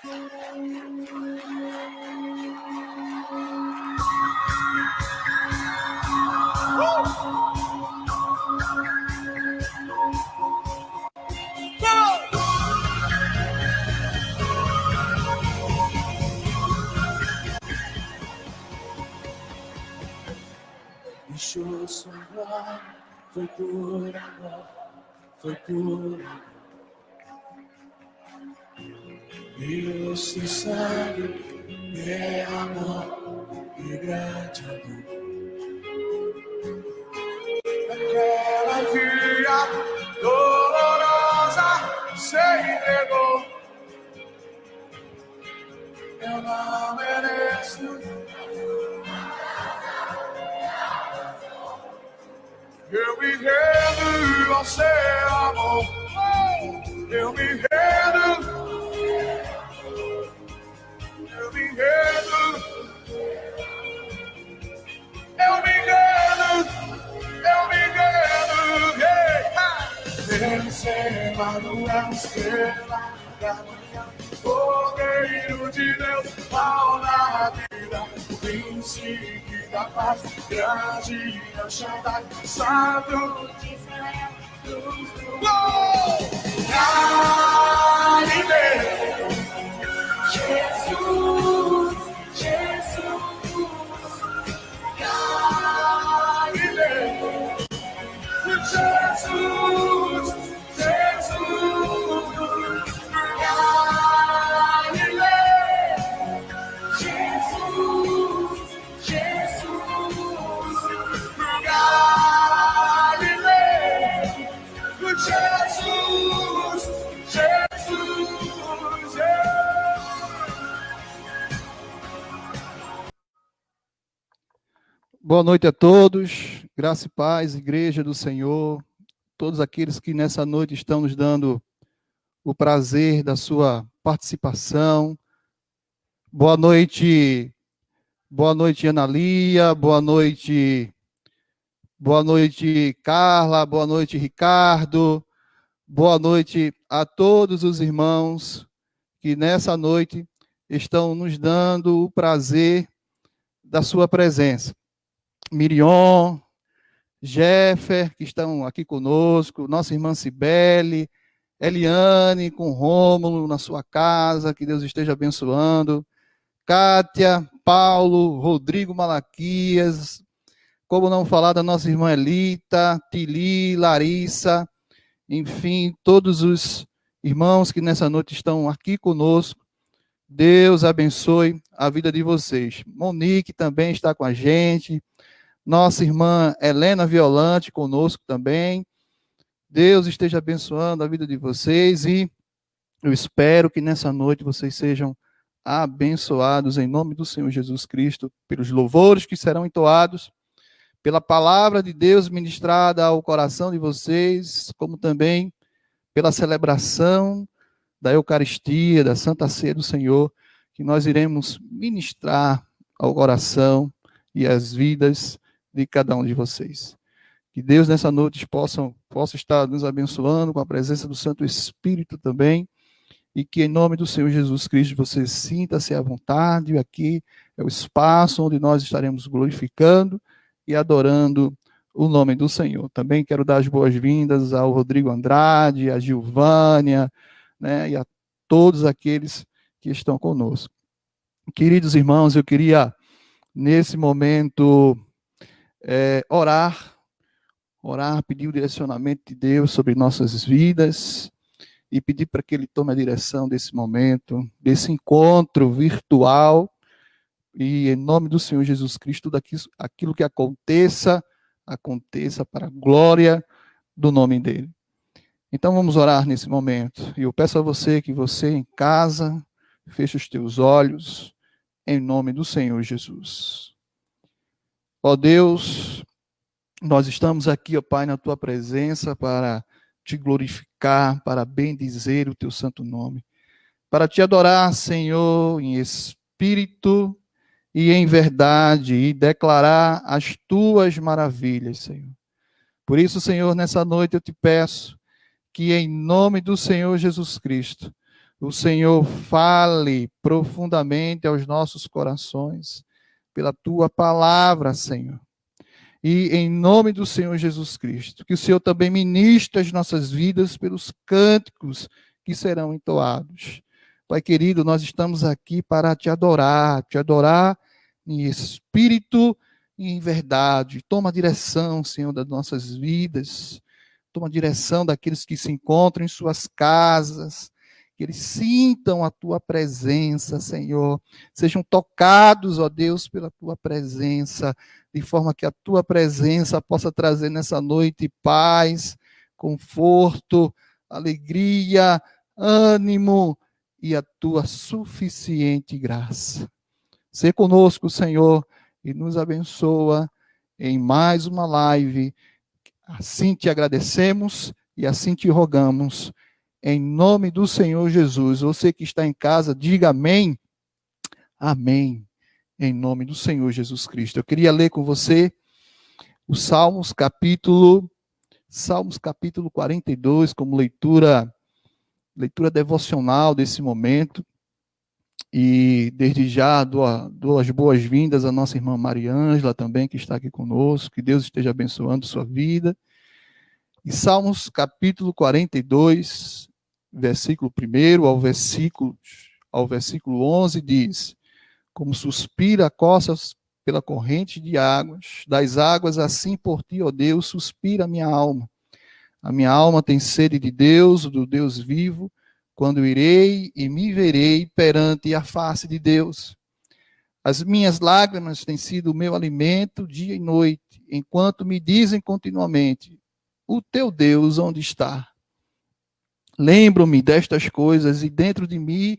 Deixou sobrar, foi por amor, foi por amor. E você sabe, é amor e grande amor. Aquela via dolorosa se entregou. Eu não mereço. Eu me rendo ao seu amor. Eu me rendo. Eu me rendo. Eu me rendo. Eu me rendo. Receba no estrela da manhã. Cordeiro de Deus, pau na vida. O príncipe da paz, grande El Shaddai, Santo de Israel, luz do mundo. Galileu, Jesus, Jesus, Galileu, Jesus, Jesus, Galileu, Jesus, Jesus, Galileu, Jesus, Jesus, Boa noite a todos, graça e paz, Igreja do Senhor, todos aqueles que nessa noite estão nos dando o prazer da sua participação. Boa noite Analia, boa noite Carla, boa noite Ricardo, boa noite a todos os irmãos que nessa noite estão nos dando o prazer da sua presença. Miriam, Jeffer, que estão aqui conosco, nossa irmã Cibele, Eliane com Rômulo na sua casa, que Deus esteja abençoando, Kátia, Paulo, Rodrigo Malaquias, como não falar da nossa irmã Elita, Tili, Larissa, enfim, todos os irmãos que nessa noite estão aqui conosco, Deus abençoe a vida de vocês. Monique também está com a gente, nossa irmã Helena Violante conosco também. Deus esteja abençoando a vida de vocês e eu espero que nessa noite vocês sejam abençoados em nome do Senhor Jesus Cristo, pelos louvores que serão entoados, pela palavra de Deus ministrada ao coração de vocês, como também pela celebração da Eucaristia, da Santa Ceia do Senhor, que nós iremos ministrar ao coração e às vidas de cada um de vocês. Que Deus nessa noite possa estar nos abençoando com a presença do Santo Espírito também, e que em nome do Senhor Jesus Cristo você sinta-se à vontade. Aqui é o espaço onde nós estaremos glorificando e adorando o nome do Senhor. Também quero dar as boas-vindas ao Rodrigo Andrade, a Gilvânia, né, e a todos aqueles que estão conosco. Queridos irmãos, eu queria nesse momento orar, pedir o direcionamento de Deus sobre nossas vidas e pedir para que Ele tome a direção desse momento, desse encontro virtual, e em nome do Senhor Jesus Cristo, tudo aquilo que aconteça para a glória do nome dEle. Então vamos orar nesse momento, e eu peço a você que você em casa, feche os teus olhos, em nome do Senhor Jesus. Ó Deus, nós estamos aqui, ó Pai, na Tua presença para Te glorificar, para bendizer o Teu santo nome, para Te adorar, Senhor, em espírito e em verdade, e declarar as Tuas maravilhas, Senhor. Por isso, Senhor, nessa noite eu Te peço que em nome do Senhor Jesus Cristo, O Senhor fale profundamente aos nossos corações, pela tua palavra, Senhor. E em nome do Senhor Jesus Cristo, que o Senhor também ministre as nossas vidas pelos cânticos que serão entoados. Pai querido, nós estamos aqui para te adorar em espírito e em verdade. Toma a direção, Senhor, das nossas vidas. Toma a direção daqueles que se encontram em suas casas, que eles sintam a tua presença, Senhor. Sejam tocados, ó Deus, pela tua presença, de forma que a tua presença possa trazer nessa noite paz, conforto, alegria, ânimo e a tua suficiente graça. Sê conosco, Senhor, e nos abençoa em mais uma live. Assim te agradecemos e assim te rogamos, em nome do Senhor Jesus. Você que está em casa, diga amém. Amém. Em nome do Senhor Jesus Cristo. Eu queria ler com você o Salmos capítulo 42, como leitura devocional desse momento. E desde já dou as boas-vindas à nossa irmã Mariângela também, que está aqui conosco. Que Deus esteja abençoando sua vida. E Salmos capítulo 42, versículo 1 ao versículo 11 diz: como suspira a costa pela corrente de águas, das águas, assim por ti, ó Deus, suspira a minha alma. A minha alma tem sede de Deus, do Deus vivo, quando irei e me verei perante a face de Deus. As minhas lágrimas têm sido o meu alimento dia e noite, enquanto me dizem continuamente: o teu Deus onde está? Lembro-me destas coisas e dentro de mim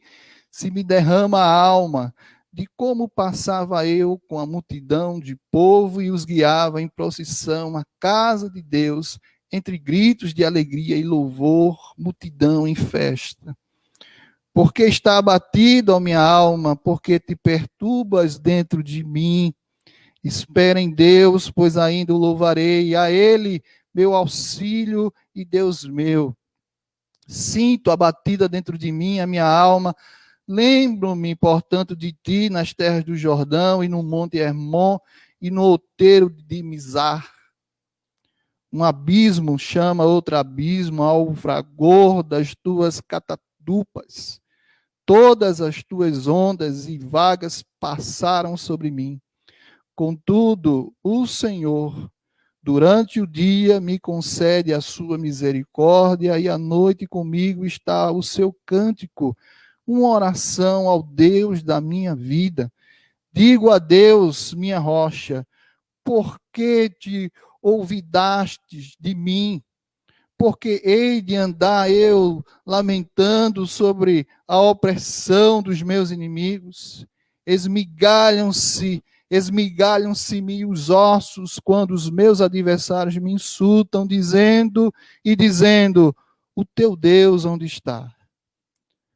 se me derrama a alma, de como passava eu com a multidão de povo e os guiava em procissão à casa de Deus, entre gritos de alegria e louvor, multidão em festa. Porque está abatida, ó minha alma, porque te perturbas dentro de mim. Espera em Deus, pois ainda o louvarei, a Ele, meu auxílio e Deus meu. Sinto abatida dentro de mim a minha alma. Lembro-me, portanto, de ti nas terras do Jordão e no monte Hermon e no outeiro de Mizar. Um abismo chama outro abismo ao fragor das tuas catadupas. Todas as tuas ondas e vagas passaram sobre mim. Contudo, o Senhor, durante o dia, me concede a sua misericórdia e à noite comigo está o seu cântico, uma oração ao Deus da minha vida. Digo a Deus, minha rocha, por que te olvidastes de mim? Porque hei de andar eu lamentando sobre a opressão dos meus inimigos? Esmigalham-se-me os ossos quando os meus adversários me insultam, dizendo, o teu Deus onde está?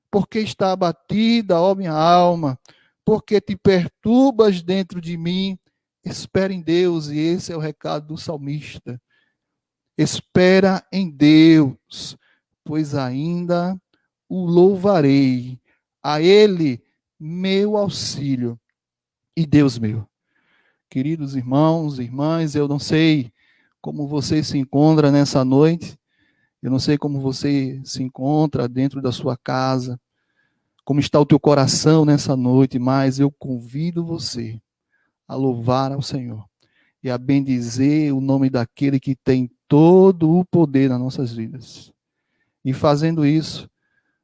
Porque está abatida, ó minha alma, porque te perturbas dentro de mim. Espera em Deus, e esse é o recado do salmista. Espera em Deus, pois ainda o louvarei, a Ele, meu auxílio e Deus meu. Queridos irmãos e irmãs, eu não sei como você se encontra nessa noite, eu não sei como você se encontra dentro da sua casa, como está o teu coração nessa noite, mas eu convido você a louvar ao Senhor e a bendizer o nome daquele que tem todo o poder nas nossas vidas. E fazendo isso,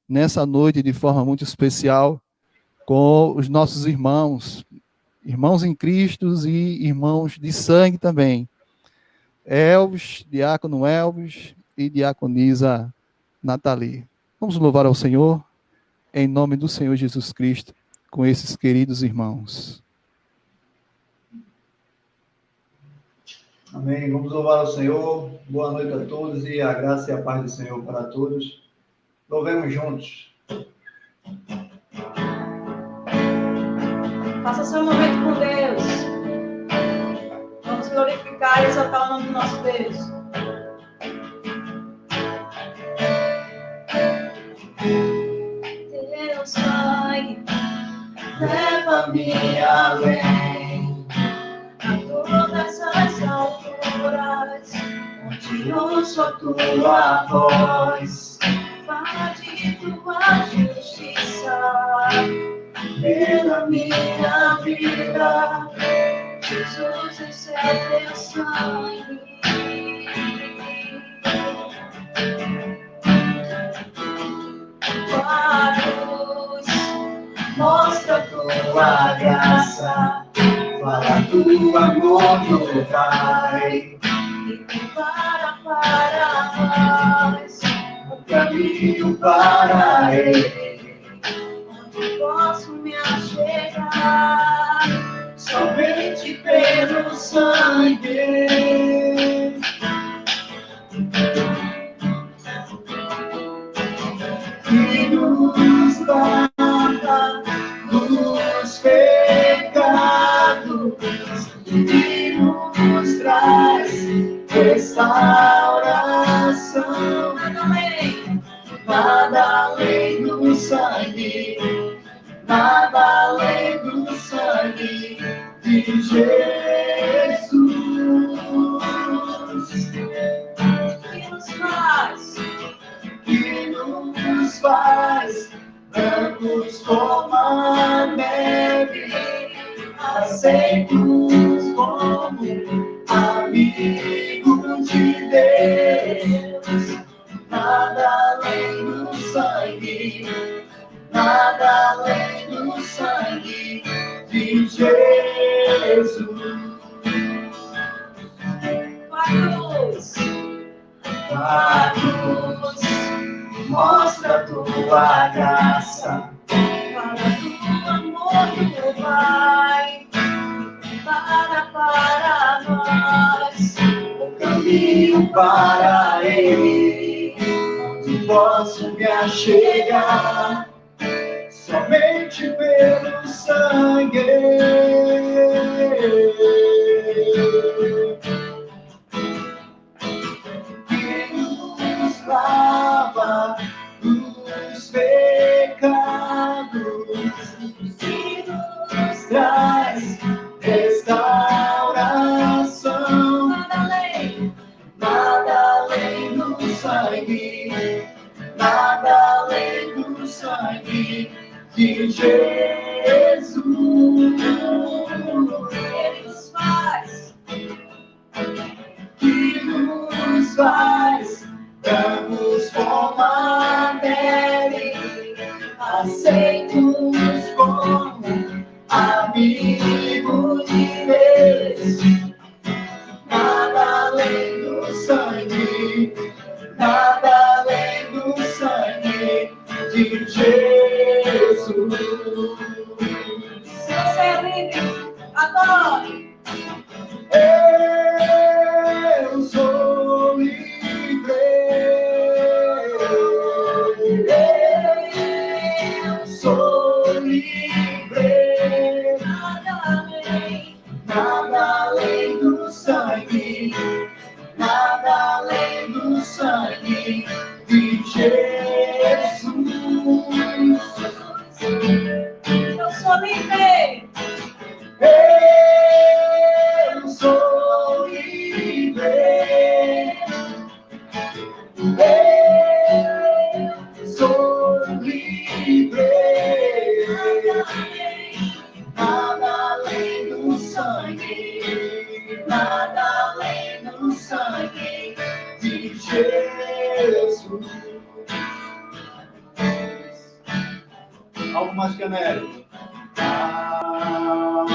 nessa noite, de forma muito especial, com os nossos irmãos em Cristo e irmãos de sangue também. Elvis, diácono Elvis e diaconisa Nathalie. Vamos louvar ao Senhor, em nome do Senhor Jesus Cristo, com esses queridos irmãos. Amém. Vamos louvar ao Senhor. Boa noite a todos e a graça e a paz do Senhor para todos. Louvemos juntos. Faça seu momento com Deus. Vamos glorificar e exaltar o nome do nosso Deus. Leva-me além a todas as alturas, onde ouço a tua voz. Fala de tua justiça pela minha vida. Jesus, esse é teu sangue. Tua luz mostra tua graça. Fala do amor do Pai, E prepara para nós o caminho para Ele. onde posso me achegar. Somente pelo sangue que nos lava dos pecados e nos traz restauração. Nada além do sangue, nada além do sangue de Jesus. Que nos faz Que nos faz brancos como a neve, aceitos como amigo de Deus. Nada além do sangue, nada além do sangue de Jesus. A cruz mostra tua graça. fala do amor do Pai. Para nós O caminho para Ele, onde posso me achegar, somente pelo sangue. Que nos lava dos pecados e nos traz restauração. Nada além do sangue, nada além do sangue de Jesus. Que nos faz brancos como a neve, aceitos como amigo de Deus. Nada além do sangue, nada além do sangue de Jesus. Se você é livre, adore. Eu sou livre. Eu sou livre. Nada além do sangue, nada além do sangue de Jesus. Eu sou livre. Eu sou livre. Eu sou livre. Nada além do sangue, nada além do sangue de Jesus. Algo mais que a neve. Algo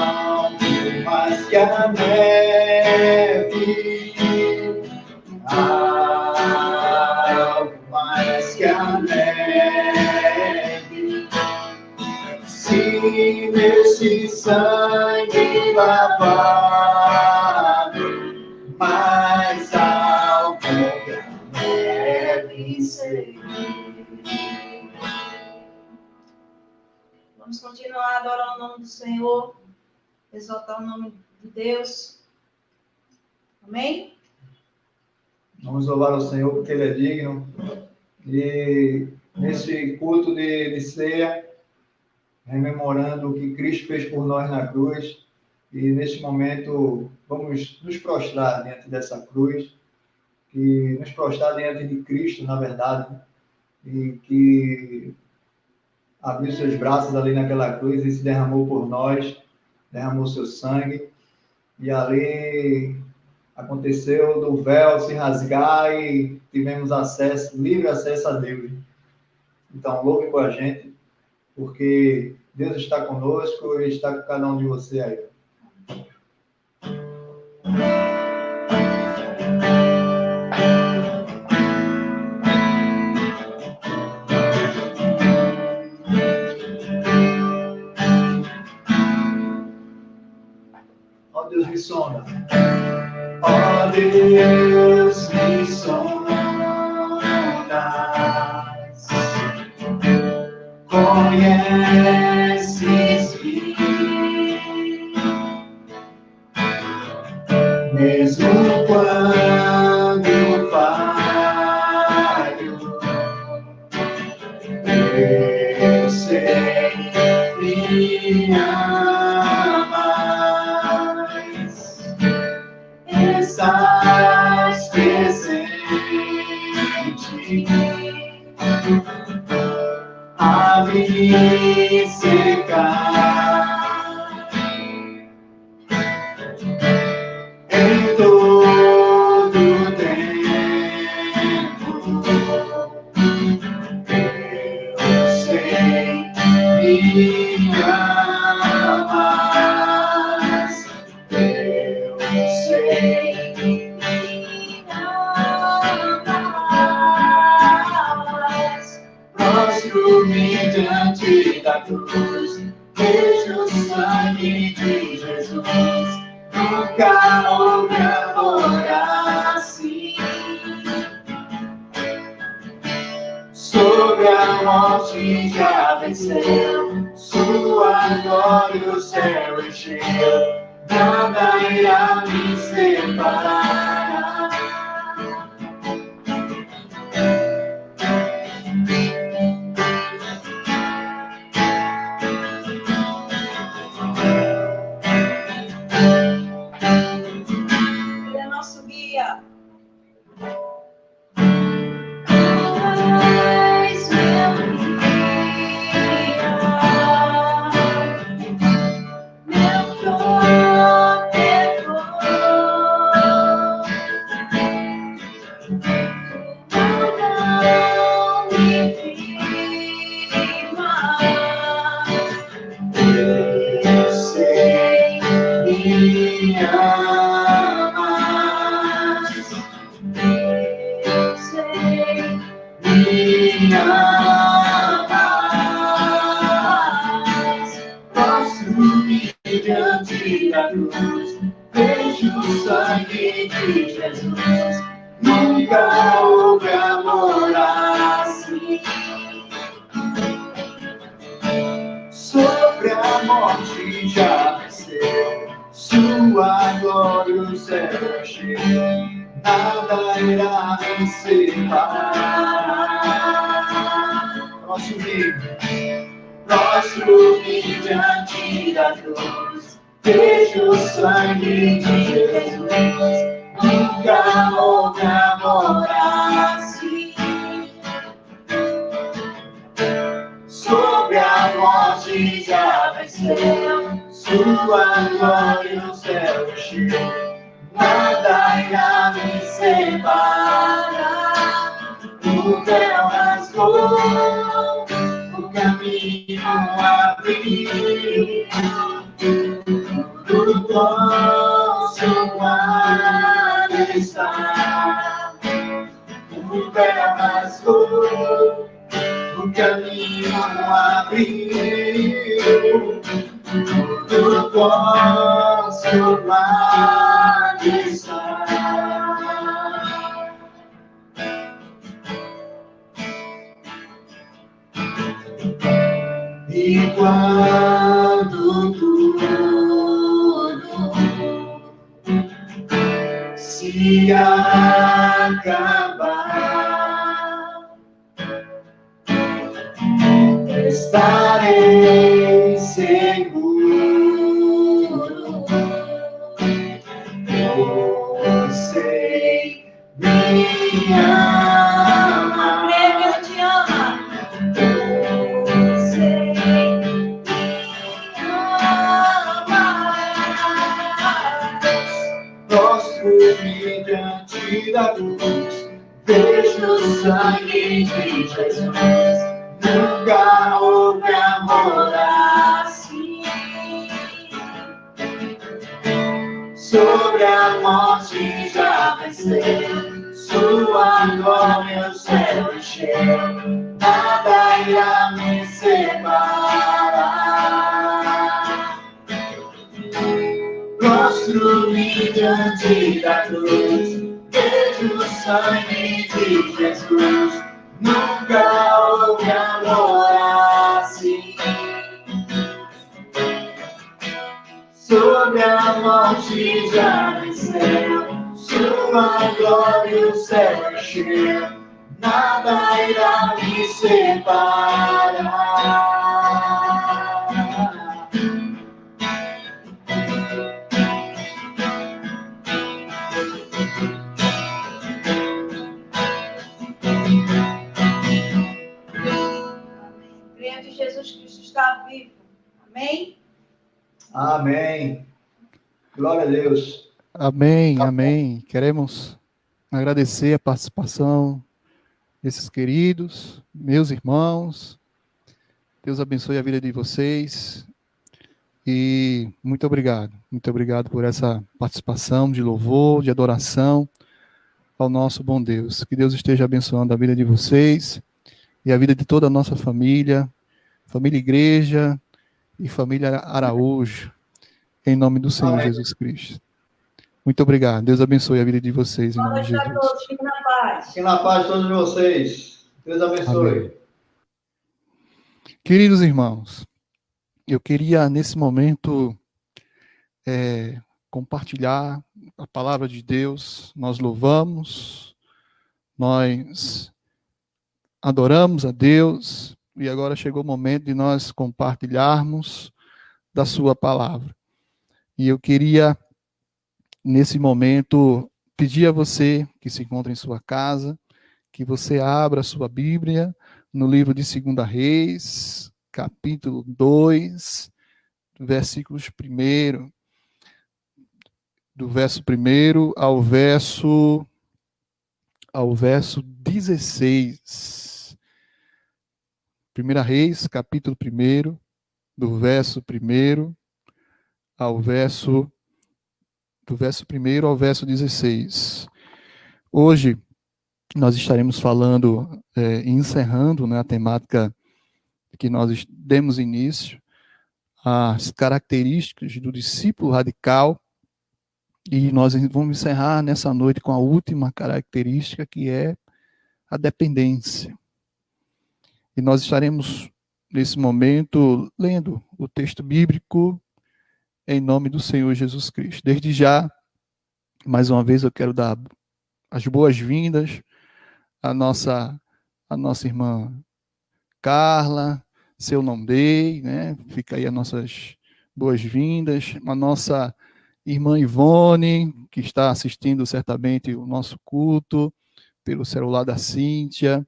mais que a neve. Algo mais que a neve. Se neste sangue lavado, mais alto que a neve ser. Vamos continuar adorando o nome do Senhor, exaltar o nome de Deus. Amém? Vamos louvar o Senhor porque Ele é digno. E nesse culto de ceia, rememorando o que Cristo fez por nós na cruz. E neste momento vamos nos prostrar diante dessa cruz, que nos prostrar diante de Cristo, na verdade, e que abriu seus braços ali naquela cruz e se derramou por nós, derramou seu sangue, e ali aconteceu do véu se rasgar e tivemos acesso, livre acesso a Deus. Então, louve com a gente, porque Deus está conosco e está com cada um de vocês aí. Ó Deus, me sonda. Ó Deus, me sondas. Conheces-me, mesmo quando falho, eu sei me amas, estás presente a me secar em todo tempo. Eu sei me amas, eu sei me amas. Prostro-me diante da cruz, vejo o sangue de Jesus. Nunca houve amor assim. Sobre a morte já venceu, sua glória o céu encheu. Nada irá me separar. Ele é nosso guia. Eu sei me amas, Eu sei me amas. Prostro-me diante da cruz, vejo o sangue de Jesus. Nunca houve amor assim. Sobre a morte já venceu, sua glória o céu encheu. Nada irá me separar. Prostro-me diante da cruz, vejo o sangue de Jesus. Nunca houve amor assim. Sobre a morte já venceu, sua glória o céu encheu. Nada irá me separar. O véu rasgou, o caminho abriu. Tudo consumado está. O véu rasgou, o caminho abriu. Tudo consumado está. E quando tudo se acabar, estarei ama. Crê que Ele te ama. Você Prostro-me diante da cruz, vejo o sangue de Jesus. Nunca houve amor assim. Sobre a morte já venceu, sua glória o céu encheu, nada irá me separar. Prostro-me diante da cruz, vejo o sangue de Jesus. Nunca houve amor assim. Sobre a morte já venceu, sua glória o céu encheu, nada irá me separar. Creia que Jesus Cristo está vivo. Amém? Amém. Glória a Deus. Amém, amém. Queremos agradecer a participação desses queridos, meus irmãos. Deus abençoe a vida de vocês. E muito obrigado por essa participação de louvor, de adoração ao nosso bom Deus. Que Deus esteja abençoando a vida de vocês e a vida de toda a nossa família, família Igreja e família Araújo, em nome do Senhor Jesus Cristo. Muito obrigado. Deus abençoe a vida de vocês, em nome de Jesus. Todos, fiquem na paz. Fiquem na paz todos vocês. Deus abençoe. Amém. Queridos irmãos, eu queria, nesse momento, compartilhar a palavra de Deus. Nós louvamos, nós adoramos a Deus, e agora chegou o momento de nós compartilharmos da sua palavra. E eu queria, nesse momento, pedir a você que se encontra em sua casa, que você abra a sua Bíblia no livro de 2 Reis, capítulo 2, versículos 1, do verso 1 ao verso 16. 1 Reis, capítulo 1, do verso 1 ao verso 16. Hoje nós estaremos falando, encerrando, né, a temática que nós demos início, as características do discípulo radical, e nós vamos encerrar nessa noite com a última característica, que é a dependência. E nós estaremos, nesse momento, lendo o texto bíblico em nome do Senhor Jesus Cristo. Desde já, mais uma vez, eu quero dar as boas-vindas à nossa irmã Carla, seu não dei, né? Fica aí as nossas boas-vindas. A nossa irmã Ivone, que está assistindo certamente o nosso culto pelo celular da Cíntia,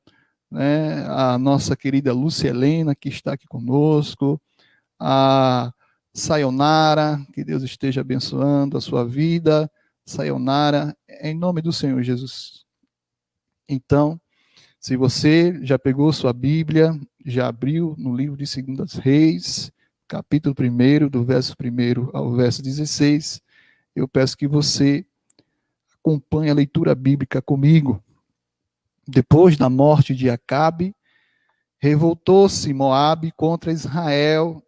né? A nossa querida Lúcia Helena, que está aqui conosco, a Sayonara, que Deus esteja abençoando a sua vida, Sayonara, em nome do Senhor Jesus. Então, se você já pegou sua Bíblia, já abriu no livro de 2 Reis, capítulo 1, do verso 1 ao verso 16, eu peço que você acompanhe a leitura bíblica comigo. Depois da morte de Acabe, revoltou-se Moabe contra Israel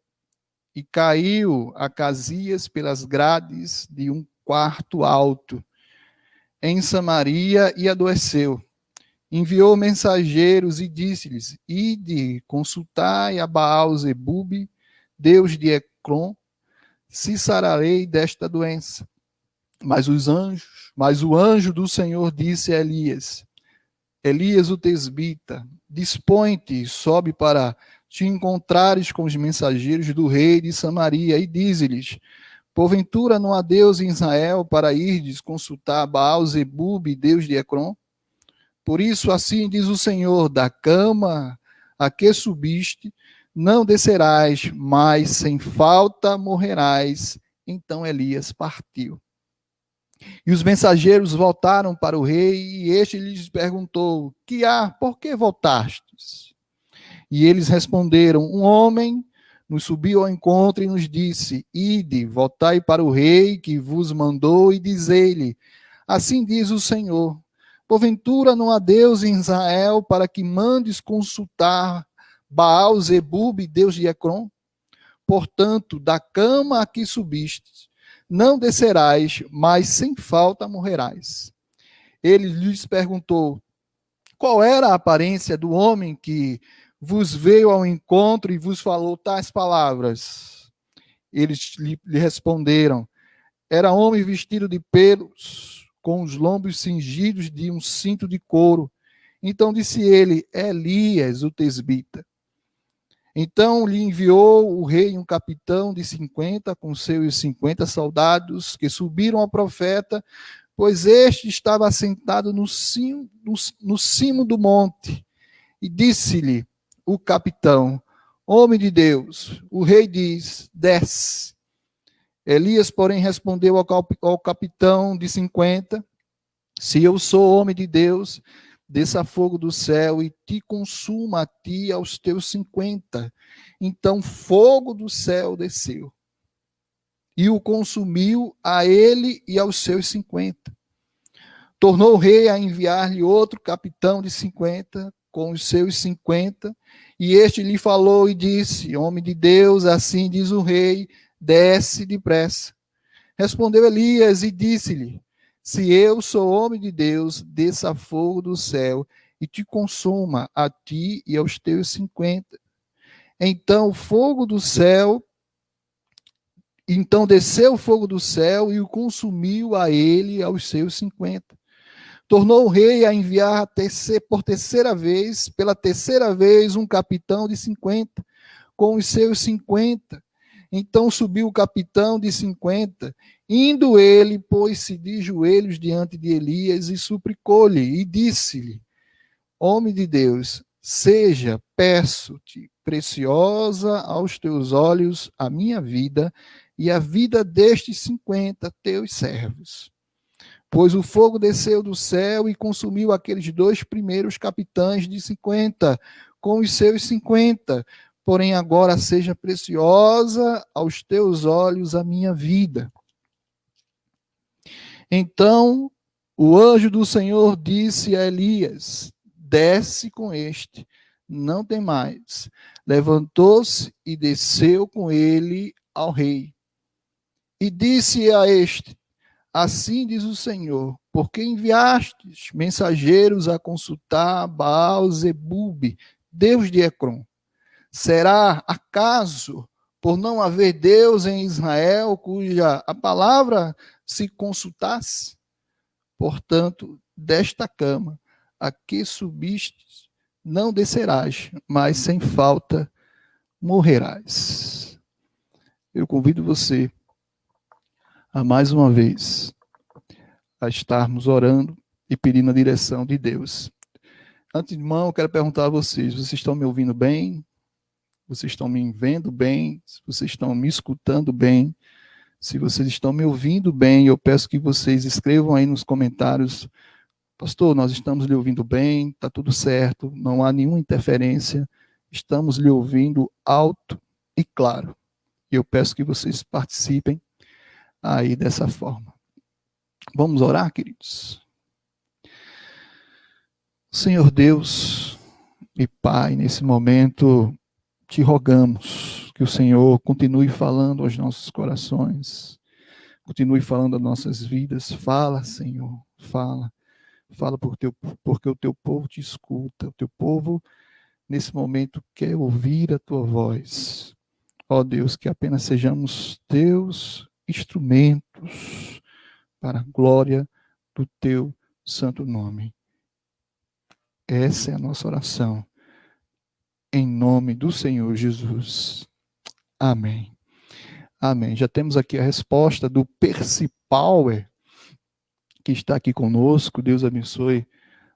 e caiu Acasias pelas grades de um quarto alto em Samaria e adoeceu. Enviou mensageiros e disse-lhes: Ide, consultai a Baal-zebub, Deus de Ecrom, se sararei desta doença. Mas o anjo do Senhor disse a Elias, Elias o tesbita, dispõe-te, sobe para te encontrares com os mensageiros do rei de Samaria, e dize-lhes: porventura não há Deus em Israel para irdes consultar Baal-zebub, Deus de Ecrom? Por isso, assim diz o Senhor, da cama a que subiste, não descerás, mas sem falta morrerás. Então Elias partiu. E os mensageiros voltaram para o rei, e este lhes perguntou: que há? Por que voltastes? E eles responderam: um homem nos subiu ao encontro e nos disse: ide, voltai para o rei que vos mandou, e dizei-lhe: assim diz o Senhor, porventura não há Deus em Israel para que mandes consultar Baal-zebub, Deus de Ecrom? Portanto, da cama a que subistes, não descerás, mas sem falta morrerás. Ele lhes perguntou: qual era a aparência do homem que vos veio ao encontro e vos falou tais palavras? Eles lhe responderam: era homem vestido de pelos, com os lombos cingidos de um cinto de couro. Então disse ele: Elias, o tesbita. Então lhe enviou o rei um capitão de 50, com seus 50 soldados, que subiram ao profeta, pois este estava assentado no cimo do monte. E disse-lhe o capitão: homem de Deus, o rei diz: desce. Elias, porém, respondeu ao capitão de 50: se eu sou homem de Deus, desça fogo do céu e te consuma a ti e aos teus 50. Então fogo do céu desceu e o consumiu a ele e aos seus 50. Tornou o rei a enviar-lhe outro capitão de 50, com os seus 50, e este lhe falou e disse: homem de Deus, assim diz o rei, desce depressa. Respondeu Elias e disse-lhe: se eu sou homem de Deus, desça fogo do céu e te consuma a ti e aos teus 50. Então desceu o fogo do céu e o consumiu a ele e aos seus 50. Tornou o rei a enviar pela terceira vez, um capitão de 50, com os seus 50. Então subiu o capitão de 50, indo ele, pôs-se de joelhos diante de Elias e suplicou-lhe, e disse-lhe: homem de Deus, seja, peço-te, preciosa aos teus olhos a minha vida e a vida destes 50 teus servos. Pois o fogo desceu do céu e consumiu aqueles dois primeiros capitães de 50, com os seus 50. Porém, agora seja preciosa aos teus olhos a minha vida. Então, o anjo do Senhor disse a Elias: desce com este, não tem mais. Levantou-se e desceu com ele ao rei. E disse a este: assim diz o Senhor, porque enviastes mensageiros a consultar Baal-zebub, Deus de Ecrom. Será acaso por não haver Deus em Israel, cuja a palavra se consultasse? Portanto, desta cama a que subistes, não descerás, mas sem falta morrerás. Eu convido você a mais uma vez a estarmos orando e pedindo a direção de Deus. Antemão, eu quero perguntar a vocês: vocês estão me ouvindo bem? Vocês estão me vendo bem? Vocês estão me escutando bem? Se vocês estão me ouvindo bem, eu peço que vocês escrevam aí nos comentários: pastor, nós estamos lhe ouvindo bem, está tudo certo, não há nenhuma interferência, estamos lhe ouvindo alto e claro. E eu peço que vocês participem aí dessa forma. Vamos orar, queridos? Senhor Deus e Pai, nesse momento te rogamos que o Senhor continue falando aos nossos corações, continue falando às nossas vidas. Fala, Senhor, fala porque o teu povo te escuta, o teu povo nesse momento quer ouvir a tua voz. Ó Deus, que apenas sejamos teus instrumentos para a glória do teu santo nome. Essa é a nossa oração, em nome do Senhor Jesus. Amém. Amém. Já temos aqui a resposta do Percy Power, que está aqui conosco. Deus abençoe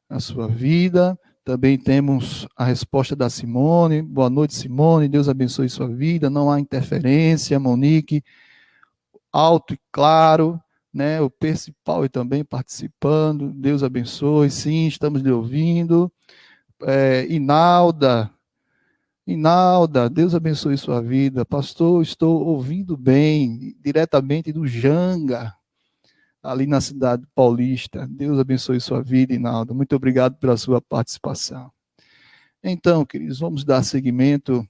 na sua vida. Também temos a resposta da Simone. Boa noite, Simone. Deus abençoe sua vida. Não há interferência, Monique. Alto e claro, né? O Percy Paulo também participando. Deus abençoe. Sim, estamos lhe ouvindo. Inalda, Deus abençoe sua vida. Pastor, estou ouvindo bem, diretamente do Janga, ali na cidade paulista. Deus abençoe sua vida, Inalda. Muito obrigado pela sua participação. Então, queridos, vamos dar seguimento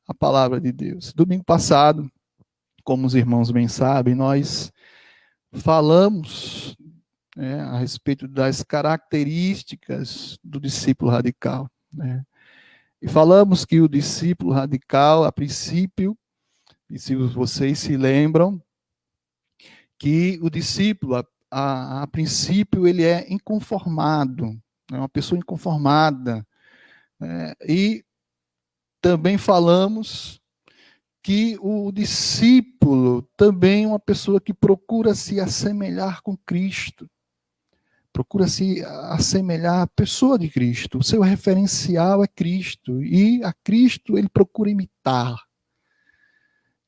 à palavra de Deus. Domingo passado, como os irmãos bem sabem, nós falamos, né, a respeito das características do discípulo radical, né? E falamos que o discípulo radical, a princípio, e se vocês se lembram, que o discípulo, a princípio, ele é inconformado, é uma pessoa inconformada. E também falamos que o discípulo também é uma pessoa que procura se assemelhar com Cristo, procura se assemelhar à pessoa de Cristo. O seu referencial é Cristo, e a Cristo ele procura imitar.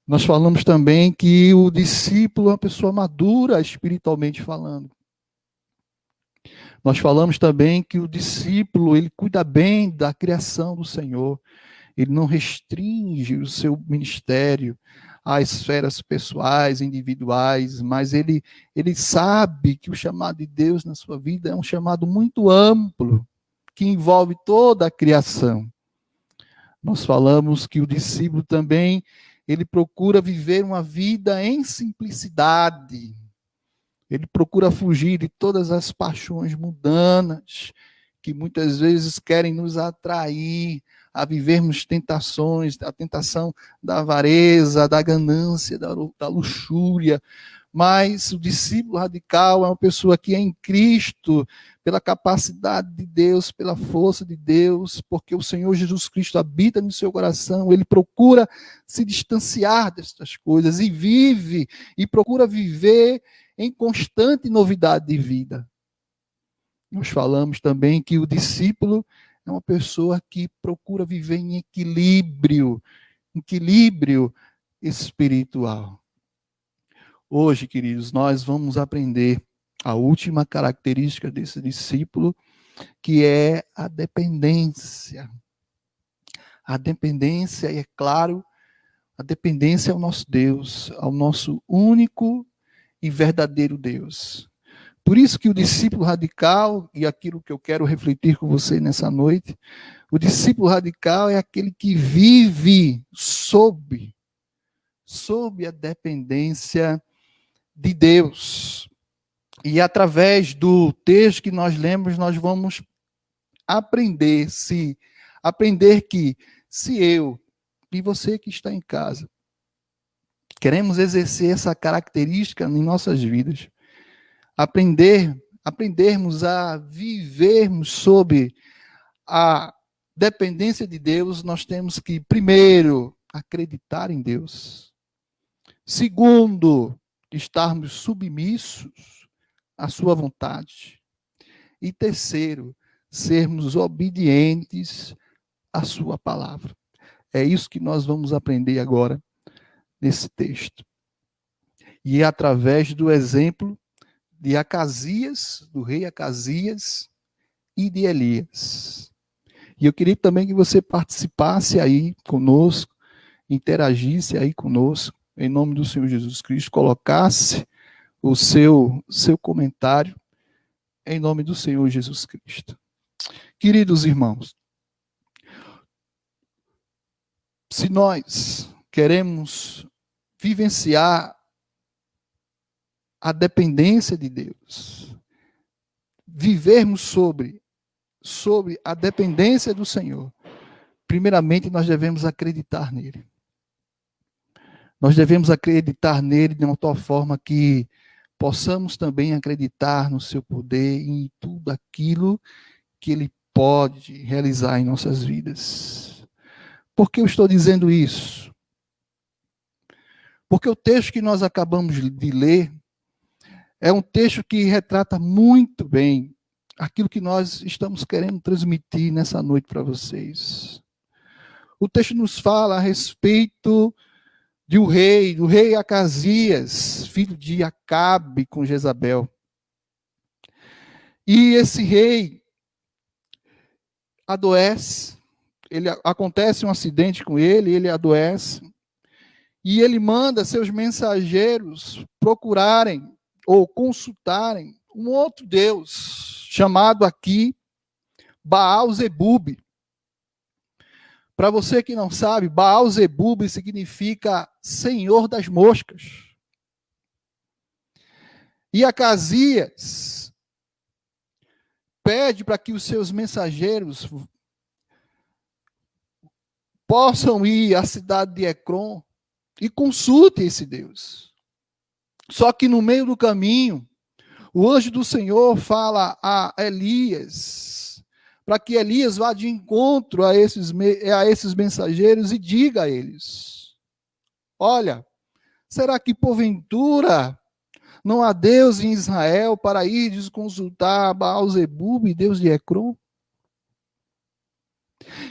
Nós falamos também que o discípulo é uma pessoa madura, espiritualmente falando. Nós falamos também que o discípulo, ele cuida bem da criação do Senhor. Ele não restringe o seu ministério a esferas pessoais, individuais, mas ele sabe que o chamado de Deus na sua vida é um chamado muito amplo, que envolve toda a criação. Nós falamos que o discípulo também, ele procura viver uma vida em simplicidade. Ele procura fugir de todas as paixões mundanas, que muitas vezes querem nos atrair a vivermos tentações, a tentação da avareza, da ganância, da luxúria. Mas o discípulo radical é uma pessoa que é em Cristo, pela capacidade de Deus, pela força de Deus, porque o Senhor Jesus Cristo habita no seu coração, ele procura se distanciar destas coisas e vive, e procura viver em constante novidade de vida. Nós falamos também que o discípulo é uma pessoa que procura viver em equilíbrio espiritual. Hoje, queridos, nós vamos aprender a última característica desse discípulo, que é a dependência. A dependência, e é claro, a dependência ao nosso Deus, ao nosso único e verdadeiro Deus. Por isso que o discípulo radical, e aquilo que eu quero refletir com você nessa noite, o discípulo radical é aquele que vive sob a dependência de Deus. E através do texto que nós lemos, nós vamos aprender que se eu e você que está em casa queremos exercer essa característica em nossas vidas, aprendermos a vivermos sob a dependência de Deus, nós temos que, primeiro, acreditar em Deus. Segundo, estarmos submissos à sua vontade. E terceiro, sermos obedientes à sua palavra. É isso que nós vamos aprender agora nesse texto. E é através do exemplo de Acasias, do rei Acasias e de Elias. E eu queria também que você participasse aí conosco, interagisse aí conosco, em nome do Senhor Jesus Cristo, colocasse o seu comentário em nome do Senhor Jesus Cristo. Queridos irmãos, se nós queremos vivenciar a dependência de Deus, vivermos sobre a dependência do Senhor, primeiramente nós devemos acreditar nele. Nós devemos acreditar nele de uma tal forma que possamos também acreditar no seu poder e em tudo aquilo que ele pode realizar em nossas vidas. Por que eu estou dizendo isso? Porque o texto que nós acabamos de ler é um texto que retrata muito bem aquilo que nós estamos querendo transmitir nessa noite para vocês. O texto nos fala a respeito do rei Acasias, filho de Acabe com Jezabel. E esse rei adoece, acontece um acidente com ele adoece, e ele manda seus mensageiros procurarem ou consultarem um outro Deus, chamado aqui Baal-zebub. Para você que não sabe, Baal-zebub significa Senhor das moscas. E Acasias pede para que os seus mensageiros possam ir à cidade de Ecrom e consultem esse Deus. Só que no meio do caminho, o anjo do Senhor fala a Elias, para que Elias vá de encontro a esses mensageiros e diga a eles: olha, será que porventura não há Deus em Israel para ir consultar Baal-zebub, Deus de Ecrom?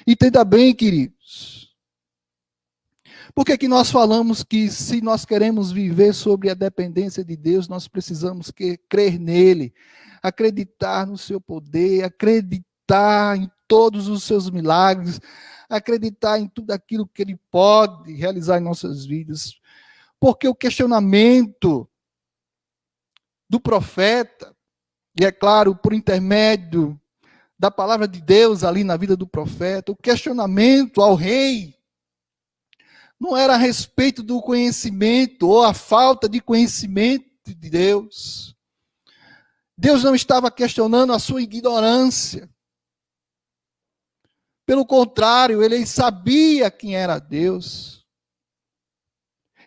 Entenda bem, queridos. Por que nós falamos que se nós queremos viver sobre a dependência de Deus, nós precisamos crer nele, acreditar no seu poder, acreditar em todos os seus milagres, acreditar em tudo aquilo que ele pode realizar em nossas vidas? Porque o questionamento do profeta, e é claro, por intermédio da palavra de Deus ali na vida do profeta, o questionamento ao rei não era a respeito do conhecimento ou a falta de conhecimento de Deus. Deus não estava questionando a sua ignorância. Pelo contrário, ele sabia quem era Deus.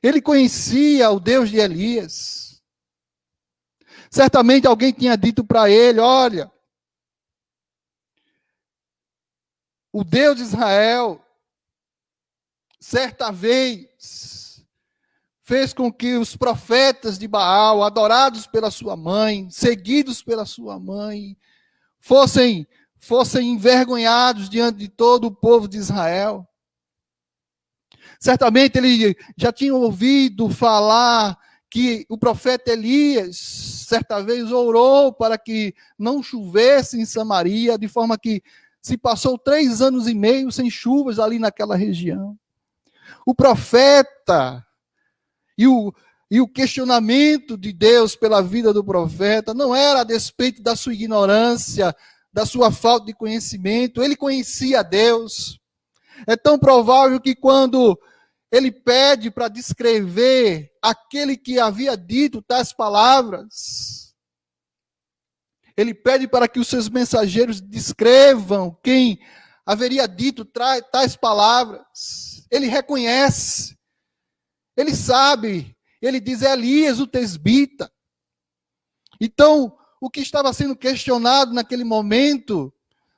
Ele conhecia o Deus de Elias. Certamente alguém tinha dito para ele: olha, o Deus de Israel, certa vez, fez com que os profetas de Baal, adorados pela sua mãe, seguidos pela sua mãe, fossem envergonhados diante de todo o povo de Israel. Certamente ele já tinha ouvido falar que o profeta Elias, certa vez, orou para que não chovesse em Samaria, de forma que se passou 3 anos e meio sem chuvas ali naquela região. O profeta e o questionamento de Deus pela vida do profeta não era a despeito da sua ignorância, da sua falta de conhecimento. Ele conhecia Deus. É tão provável que quando ele pede para descrever aquele que havia dito tais palavras, ele pede para que os seus mensageiros descrevam quem haveria dito tais palavras. Ele reconhece, ele sabe, ele diz: é Elias, o tesbita. Então, o que estava sendo questionado naquele momento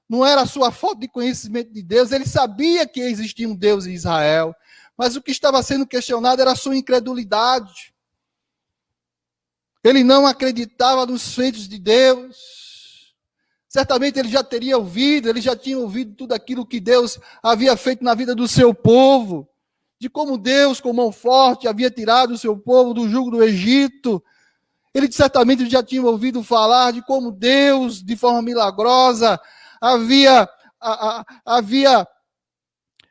não era a sua falta de conhecimento de Deus. Ele sabia que existia um Deus em Israel, mas o que estava sendo questionado era a sua incredulidade. Ele não acreditava nos feitos de Deus. Certamente ele já tinha ouvido tudo aquilo que Deus havia feito na vida do seu povo, de como Deus, com mão forte, havia tirado o seu povo do jugo do Egito. Ele certamente já tinha ouvido falar de como Deus, de forma milagrosa, havia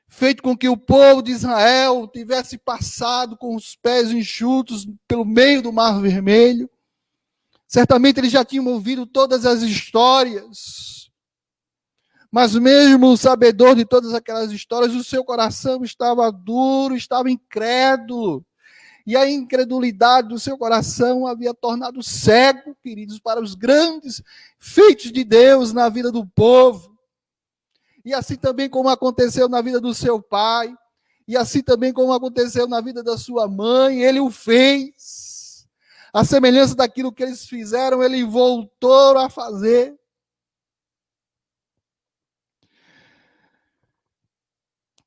feito com que o povo de Israel tivesse passado com os pés enxutos pelo meio do Mar Vermelho. Certamente eles já tinham ouvido todas as histórias, mas mesmo sabedor de todas aquelas histórias, o seu coração estava duro, estava incrédulo, e a incredulidade do seu coração havia tornado cego, queridos, para os grandes feitos de Deus na vida do povo. E assim também como aconteceu na vida do seu pai, e assim também como aconteceu na vida da sua mãe, ele o fez. A semelhança daquilo que eles fizeram, ele voltou a fazer.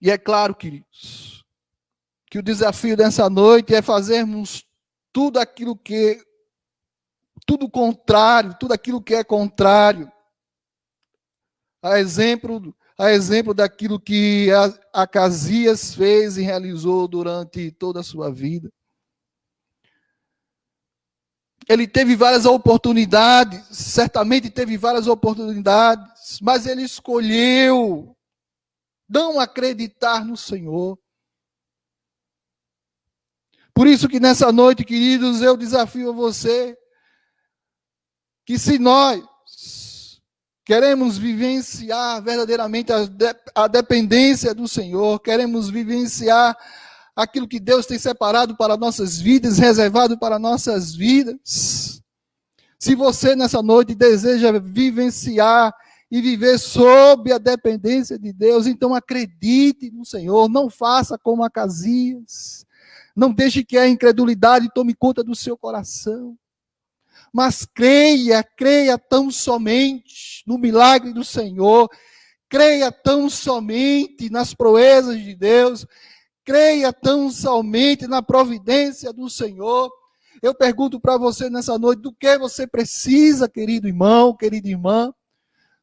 E é claro, queridos, que o desafio dessa noite é fazermos tudo aquilo que, tudo contrário, tudo aquilo que é contrário A exemplo daquilo que Acasias fez e realizou durante toda a sua vida. Ele teve várias oportunidades, certamente teve várias oportunidades, mas ele escolheu não acreditar no Senhor. Por isso que nessa noite, queridos, eu desafio a você que se nós queremos vivenciar verdadeiramente a dependência do Senhor, queremos vivenciar aquilo que Deus tem separado para nossas vidas, reservado para nossas vidas. Se você nessa noite deseja vivenciar e viver sob a dependência de Deus, então acredite no Senhor, não faça como Acasias, não deixe que a incredulidade tome conta do seu coração, mas creia tão somente no milagre do Senhor, creia tão somente nas proezas de Deus, creia tão somente na providência do Senhor. Eu pergunto para você nessa noite, do que você precisa, querido irmão, querida irmã?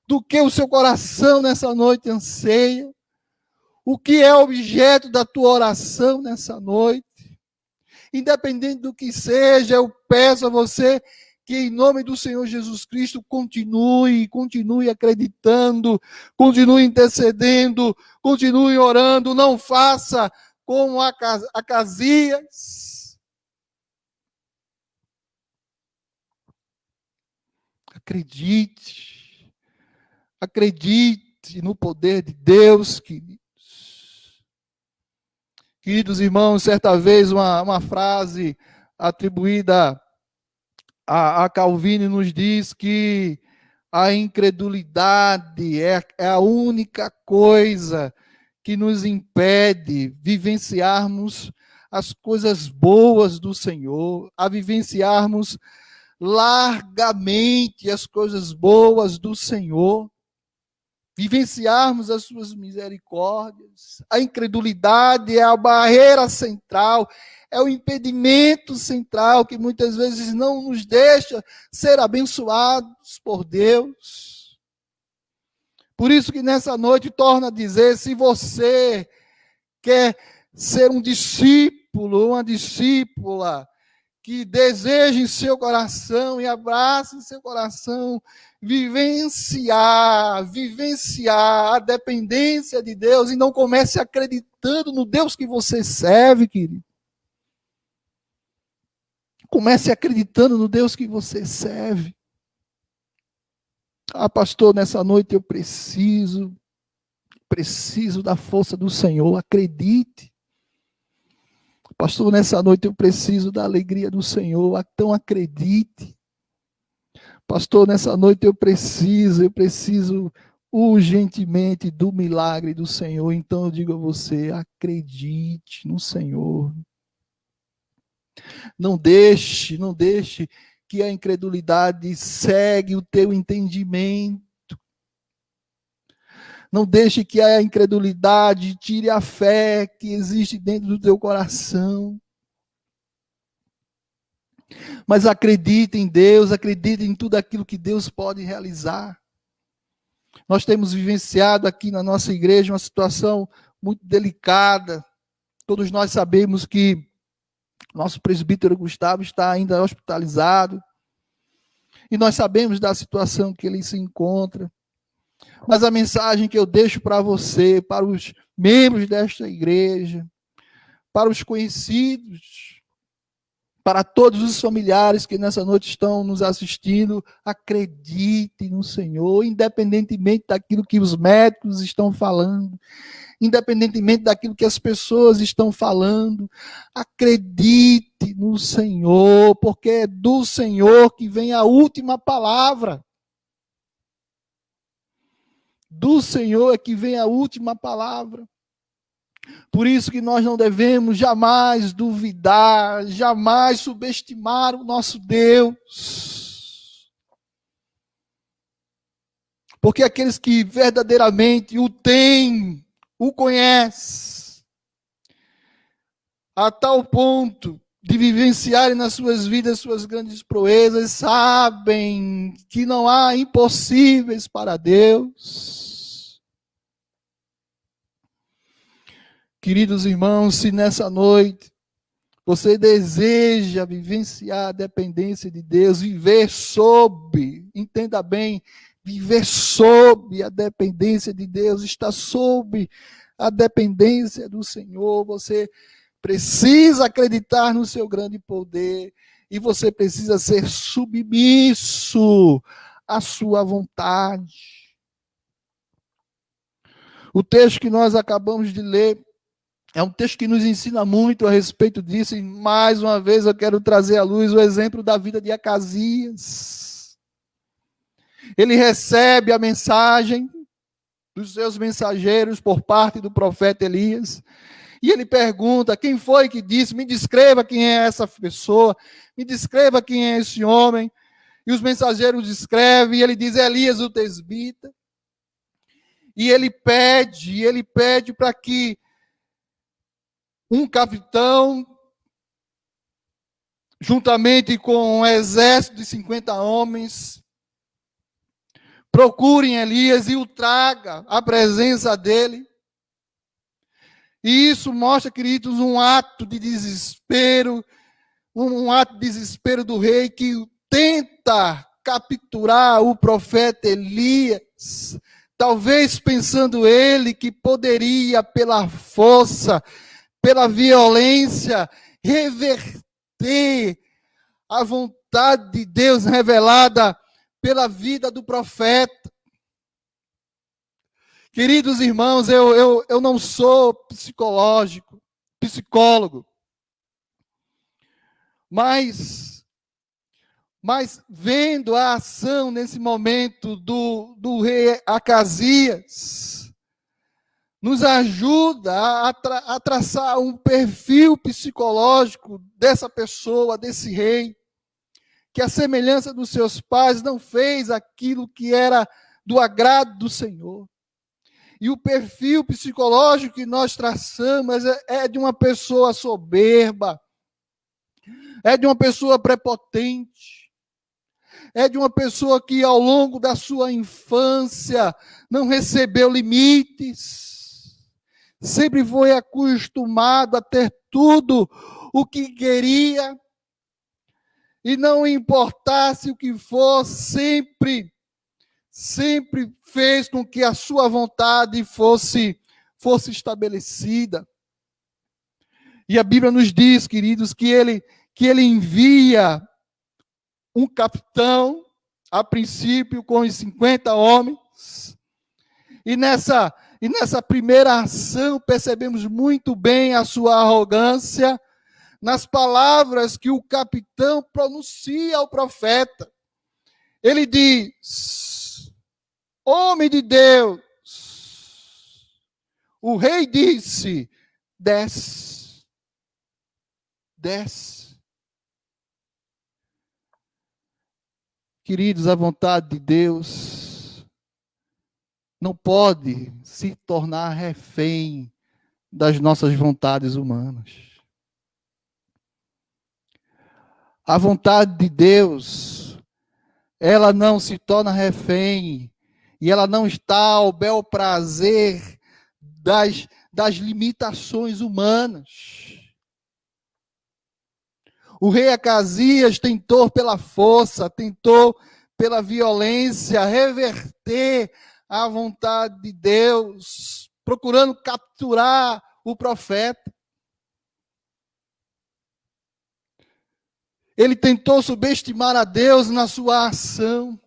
Do que o seu coração nessa noite anseia? O que é objeto da tua oração nessa noite? Independente do que seja, eu peço a você que em nome do Senhor Jesus Cristo continue acreditando, continue intercedendo, continue orando, não faça como Acasias. Acredite no poder de Deus, queridos. Queridos irmãos, certa vez uma frase atribuída a Calvino nos diz que a incredulidade é a única coisa que nos impede vivenciarmos as coisas boas do Senhor, a vivenciarmos largamente as coisas boas do Senhor, vivenciarmos as suas misericórdias. A incredulidade é a barreira central, é o impedimento central que muitas vezes não nos deixa ser abençoados por Deus. Por isso que nessa noite torna a dizer, se você quer ser um discípulo, uma discípula, que deseje em seu coração e abrace em seu coração, vivenciar a dependência de Deus e não comece acreditando no Deus que você serve, querido. Comece acreditando no Deus que você serve. Ah, pastor, nessa noite eu preciso da força do Senhor, acredite. Pastor, nessa noite eu preciso da alegria do Senhor, então acredite. Pastor, nessa noite eu preciso urgentemente do milagre do Senhor, então eu digo a você, acredite no Senhor. Não deixe que a incredulidade cegue o teu entendimento. Não deixe que a incredulidade tire a fé que existe dentro do teu coração. Mas acredite em Deus, acredite em tudo aquilo que Deus pode realizar. Nós temos vivenciado aqui na nossa igreja uma situação muito delicada. Todos nós sabemos que nosso presbítero Gustavo está ainda hospitalizado. E nós sabemos da situação que ele se encontra. Mas a mensagem que eu deixo para você, para os membros desta igreja, para os conhecidos, para todos os familiares que nessa noite estão nos assistindo, acredite no Senhor, independentemente daquilo que os médicos estão falando, independentemente daquilo que as pessoas estão falando, acredite no Senhor, porque é do Senhor que vem a última palavra. Do Senhor é que vem a última palavra. Por isso que nós não devemos jamais duvidar, jamais subestimar o nosso Deus. Porque aqueles que verdadeiramente o têm, o conhecem, a tal ponto de vivenciarem nas suas vidas suas grandes proezas, sabem que não há impossíveis para Deus. Queridos irmãos, se nessa noite você deseja vivenciar a dependência de Deus, viver sob, entenda bem, viver sob a dependência de Deus, estar sob a dependência do Senhor, você precisa acreditar no seu grande poder e você precisa ser submisso à sua vontade. O texto que nós acabamos de ler é um texto que nos ensina muito a respeito disso, e mais uma vez eu quero trazer à luz o exemplo da vida de Acasias. Ele recebe a mensagem dos seus mensageiros por parte do profeta Elias, e ele pergunta: quem foi que disse? Me descreva quem é essa pessoa, me descreva quem é esse homem. E os mensageiros descrevem, e ele diz: Elias o tesbita. E ele pede para que um capitão, juntamente com um exército de 50 homens, procurem Elias e o traga à presença dele. E isso mostra, queridos, um ato de desespero do rei que tenta capturar o profeta Elias, talvez pensando ele que poderia, pela força, pela violência, reverter a vontade de Deus revelada pela vida do profeta. Queridos irmãos, eu não sou psicólogo, mas vendo a ação nesse momento do rei Acasias, nos ajuda a traçar um perfil psicológico dessa pessoa, desse rei, que a semelhança dos seus pais não fez aquilo que era do agrado do Senhor. E o perfil psicológico que nós traçamos é de uma pessoa soberba, é de uma pessoa prepotente, é de uma pessoa que ao longo da sua infância não recebeu limites, sempre foi acostumado a ter tudo o que queria, e não importasse o que for, sempre fez com que a sua vontade fosse estabelecida. E a Bíblia nos diz, queridos, que ele envia um capitão, a princípio com os 50 homens, e nessa primeira ação percebemos muito bem a sua arrogância nas palavras que o capitão pronuncia ao profeta. Ele diz: homem de Deus, o rei disse: desce. Queridos, a vontade de Deus não pode se tornar refém das nossas vontades humanas. A vontade de Deus, ela não se torna refém e ela não está ao bel prazer das limitações humanas. O rei Acasias tentou pela força, tentou pela violência reverter a vontade de Deus, procurando capturar o profeta. Ele tentou subestimar a Deus na sua ação.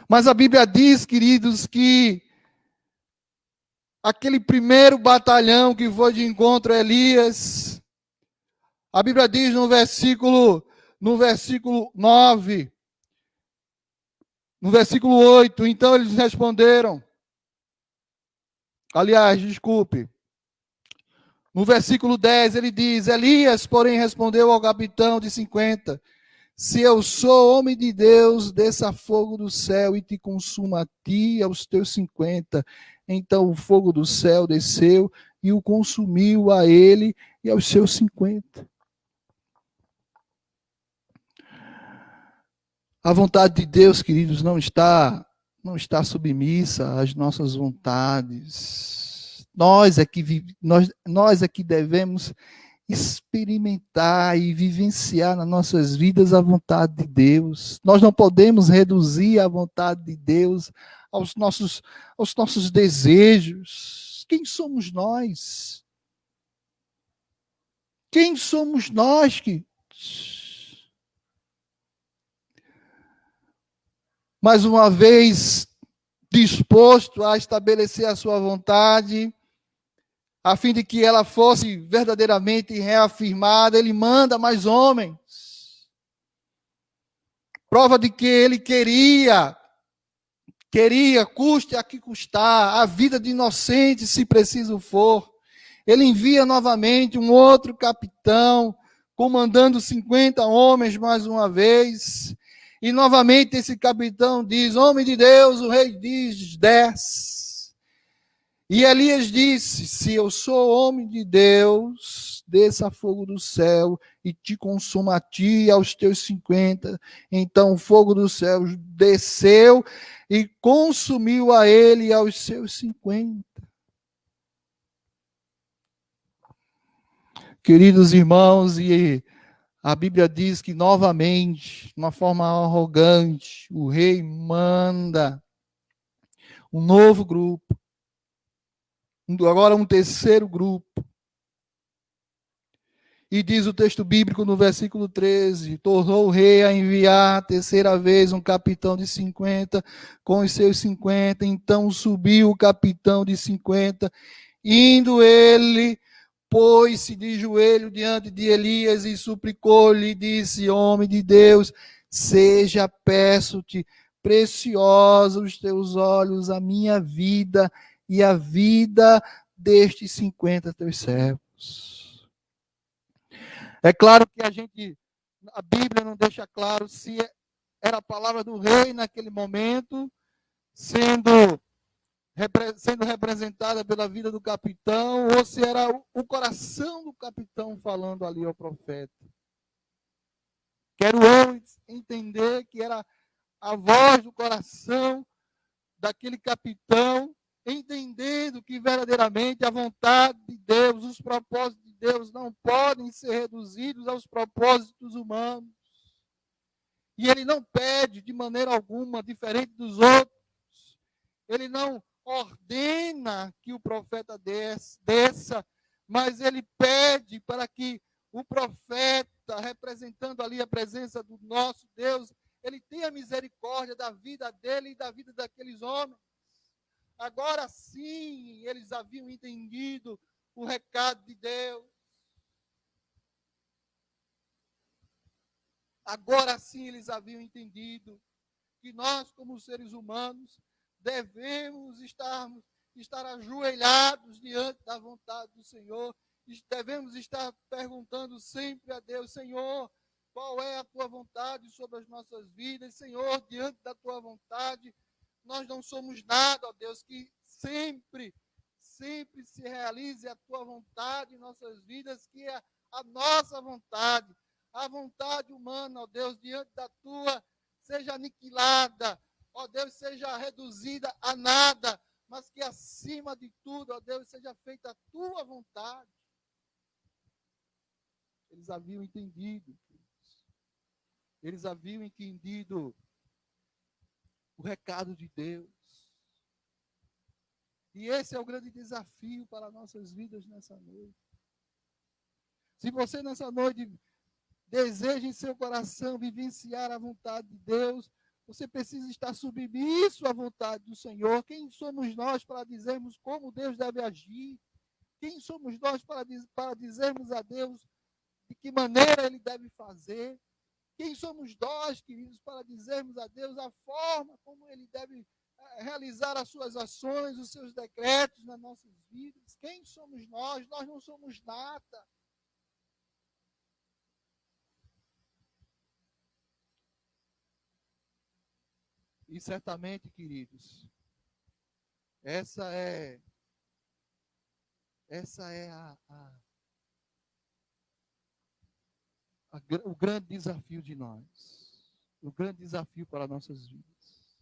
Mas a Bíblia diz, queridos, que aquele primeiro batalhão que foi de encontro a Elias, a Bíblia diz no versículo 9, no versículo 8, então eles responderam, no versículo 10 ele diz: Elias, porém, respondeu ao capitão de 50, se eu sou homem de Deus, desça fogo do céu e te consuma a ti e aos teus 50. Então o fogo do céu desceu e o consumiu a ele e aos seus 50. A vontade de Deus, queridos, não está não está submissa às nossas vontades. Nós é que devemos experimentar e vivenciar nas nossas vidas a vontade de Deus. Nós não podemos reduzir a vontade de Deus aos nossos desejos. Quem somos nós? Quem somos nós que... Mais uma vez, disposto a estabelecer a sua vontade, a fim de que ela fosse verdadeiramente reafirmada, ele manda mais homens. Prova de que ele queria, custe a que custar, a vida de inocente, se preciso for. Ele envia novamente um outro capitão, comandando 50 homens mais uma vez. E novamente esse capitão diz: homem de Deus, o rei diz: desce. E Elias disse: se eu sou homem de Deus, desça fogo do céu e te consuma a ti e aos teus 50. Então o fogo do céu desceu e consumiu a ele e aos seus 50. Queridos irmãos, e a Bíblia diz que novamente, de uma forma arrogante, o rei manda um novo grupo, agora um terceiro grupo. E diz o texto bíblico no versículo 13, tornou o rei a enviar a terceira vez um capitão de 50 com os seus 50. Então subiu o capitão de 50, indo ele, pôs-se de joelho diante de Elias e suplicou-lhe, disse: homem de Deus, seja, peço-te, preciosa os teus olhos a minha vida e a vida destes 50 teus servos. É claro que a Bíblia não deixa claro se era a palavra do rei naquele momento, sendo representada pela vida do capitão, ou se era o coração do capitão falando ali ao profeta. Quero eu entender que era a voz do coração daquele capitão, entendendo que verdadeiramente a vontade de Deus, os propósitos de Deus não podem ser reduzidos aos propósitos humanos. E ele não pede de maneira alguma, diferente dos outros. Ele não ordena que o profeta desça, mas ele pede para que o profeta, representando ali a presença do nosso Deus, ele tenha misericórdia da vida dele e da vida daqueles homens. Agora sim, eles haviam entendido o recado de Deus. Agora sim, eles haviam entendido que nós, como seres humanos, devemos estar ajoelhados diante da vontade do Senhor. Devemos estar perguntando sempre a Deus: Senhor, qual é a tua vontade sobre as nossas vidas? Senhor, diante da tua vontade, nós não somos nada, ó Deus, que sempre se realize a tua vontade em nossas vidas, que é a nossa vontade, a vontade humana, ó Deus, diante da tua, seja aniquilada, ó Deus, seja reduzida a nada, mas que acima de tudo, ó Deus, seja feita a tua vontade. Eles haviam entendido, eles haviam entendido o recado de Deus. E esse é o grande desafio para nossas vidas nessa noite. Se você nessa noite deseja em seu coração vivenciar a vontade de Deus, você precisa estar submisso à vontade do Senhor. Quem somos nós para dizermos como Deus deve agir? Quem somos nós para dizermos a Deus de que maneira Ele deve fazer? Quem somos nós, queridos, para dizermos a Deus a forma como Ele deve realizar as suas ações, os seus decretos nas nossas vidas? Quem somos nós? Nós não somos nada. E certamente, queridos, essa é o grande desafio de nós. O grande desafio para nossas vidas.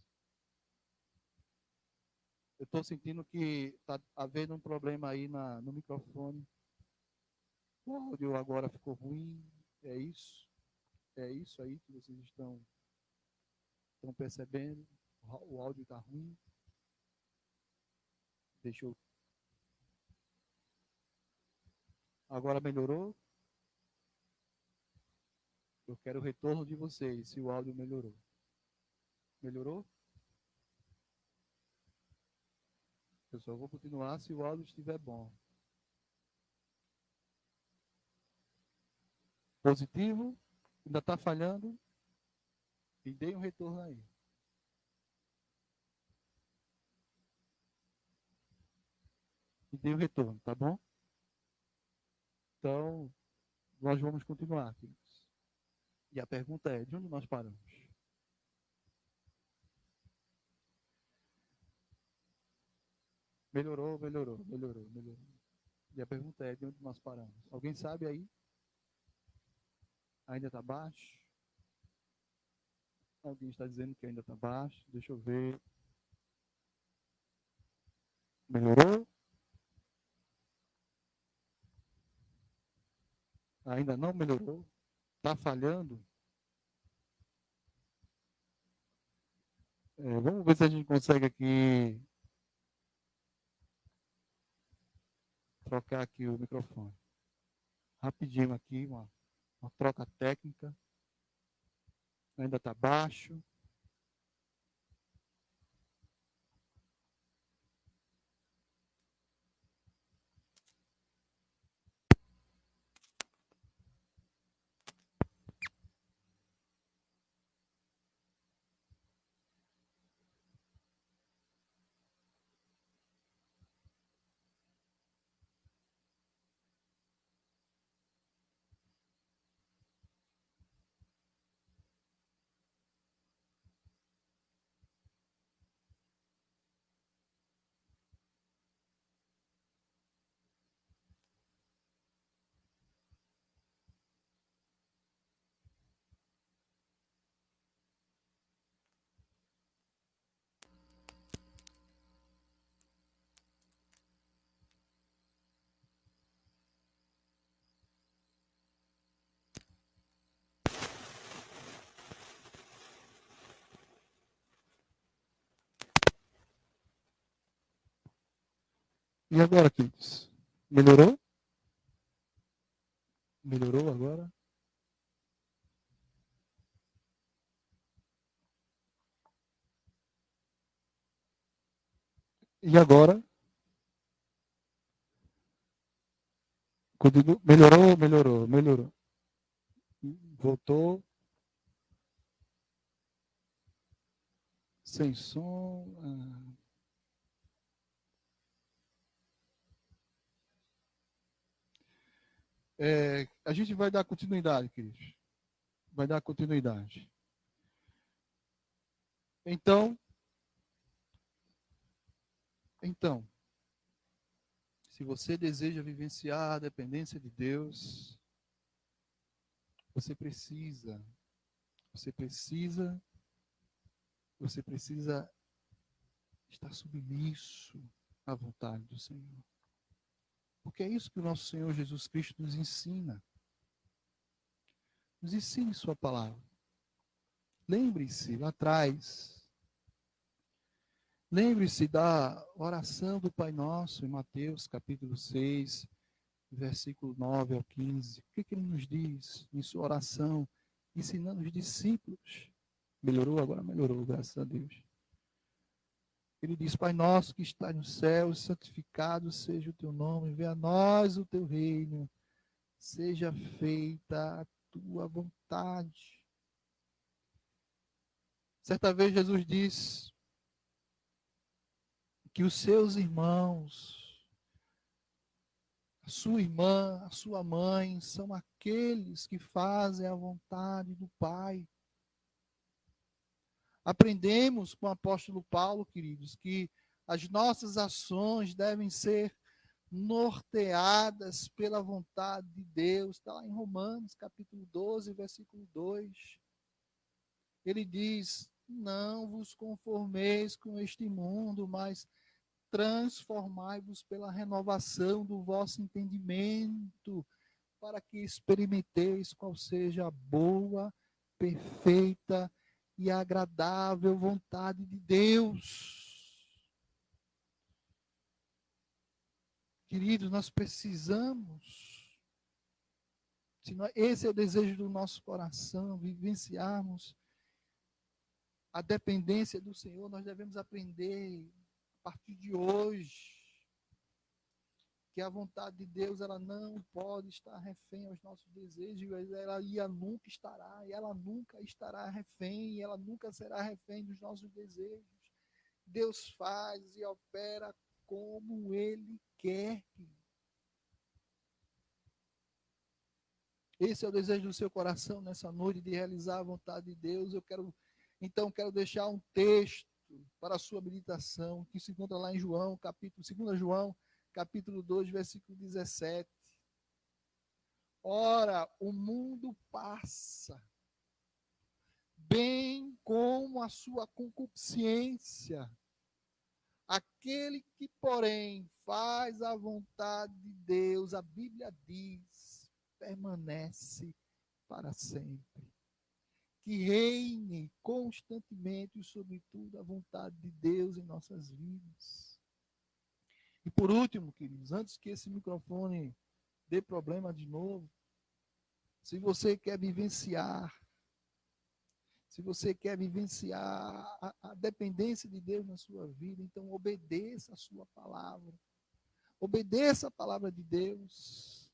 Eu estou sentindo que está havendo um problema aí no microfone. O áudio agora ficou ruim. É isso? É isso aí que vocês estão percebendo? O áudio está ruim. Deixa eu. Agora melhorou? Eu quero o retorno de vocês, se o áudio melhorou. Melhorou? Eu só vou continuar se o áudio estiver bom. Positivo? Ainda está falhando? E dei um retorno aí. E dei um retorno, tá bom? Então, nós vamos continuar, queridos. E a pergunta é, de onde nós paramos? Melhorou. E a pergunta é, de onde nós paramos? Alguém sabe aí? Ainda está baixo? Alguém está dizendo que ainda está baixo? Deixa eu ver. Melhorou? Ainda não melhorou? Está falhando? Vamos ver se a gente consegue aqui trocar aqui o microfone. Rapidinho aqui, uma troca técnica. Ainda está baixo. E agora, queridos? Melhorou? Melhorou agora? E agora? Melhorou. Voltou. Sem som. A gente vai dar continuidade, queridos. Vai dar continuidade. Então, se você deseja vivenciar a dependência de Deus, você precisa estar submisso à vontade do Senhor. Porque é isso que o nosso Senhor Jesus Cristo nos ensina. Nos ensine sua palavra. Lembre-se lá atrás. Lembre-se da oração do Pai Nosso em Mateus capítulo 6, versículo 9 ao 15. O que ele nos diz em sua oração, ensinando os discípulos? Melhorou? Agora melhorou, graças a Deus. Ele diz, Pai Nosso que está no céu, santificado seja o teu nome, venha a nós o teu reino, seja feita a tua vontade. Certa vez Jesus disse que os seus irmãos, a sua irmã, a sua mãe, são aqueles que fazem a vontade do Pai. Aprendemos com o apóstolo Paulo, queridos, que as nossas ações devem ser norteadas pela vontade de Deus. Está lá em Romanos, capítulo 12, versículo 2. Ele diz, não vos conformeis com este mundo, mas transformai-vos pela renovação do vosso entendimento, para que experimenteis qual seja a boa, perfeita e agradável vontade de Deus. Queridos, nós precisamos, esse é o desejo do nosso coração, vivenciarmos a dependência do Senhor. Nós devemos aprender a partir de hoje que a vontade de Deus, ela não pode estar refém aos nossos desejos, ela nunca estará, e ela nunca estará refém, e ela nunca será refém dos nossos desejos. Deus faz e opera como Ele quer. Esse é o desejo do seu coração nessa noite, de realizar a vontade de Deus. Quero deixar um texto para a sua meditação, que se encontra lá em João, 2 João, capítulo 2, versículo 17. Ora, o mundo passa, bem como a sua concupiscência. Aquele que, porém, faz a vontade de Deus, a Bíblia diz, permanece para sempre. Que reine constantemente e, sobretudo, a vontade de Deus em nossas vidas. E por último, queridos, antes que esse microfone dê problema de novo, se você quer vivenciar a dependência de Deus na sua vida, então obedeça a sua palavra. Obedeça a palavra de Deus.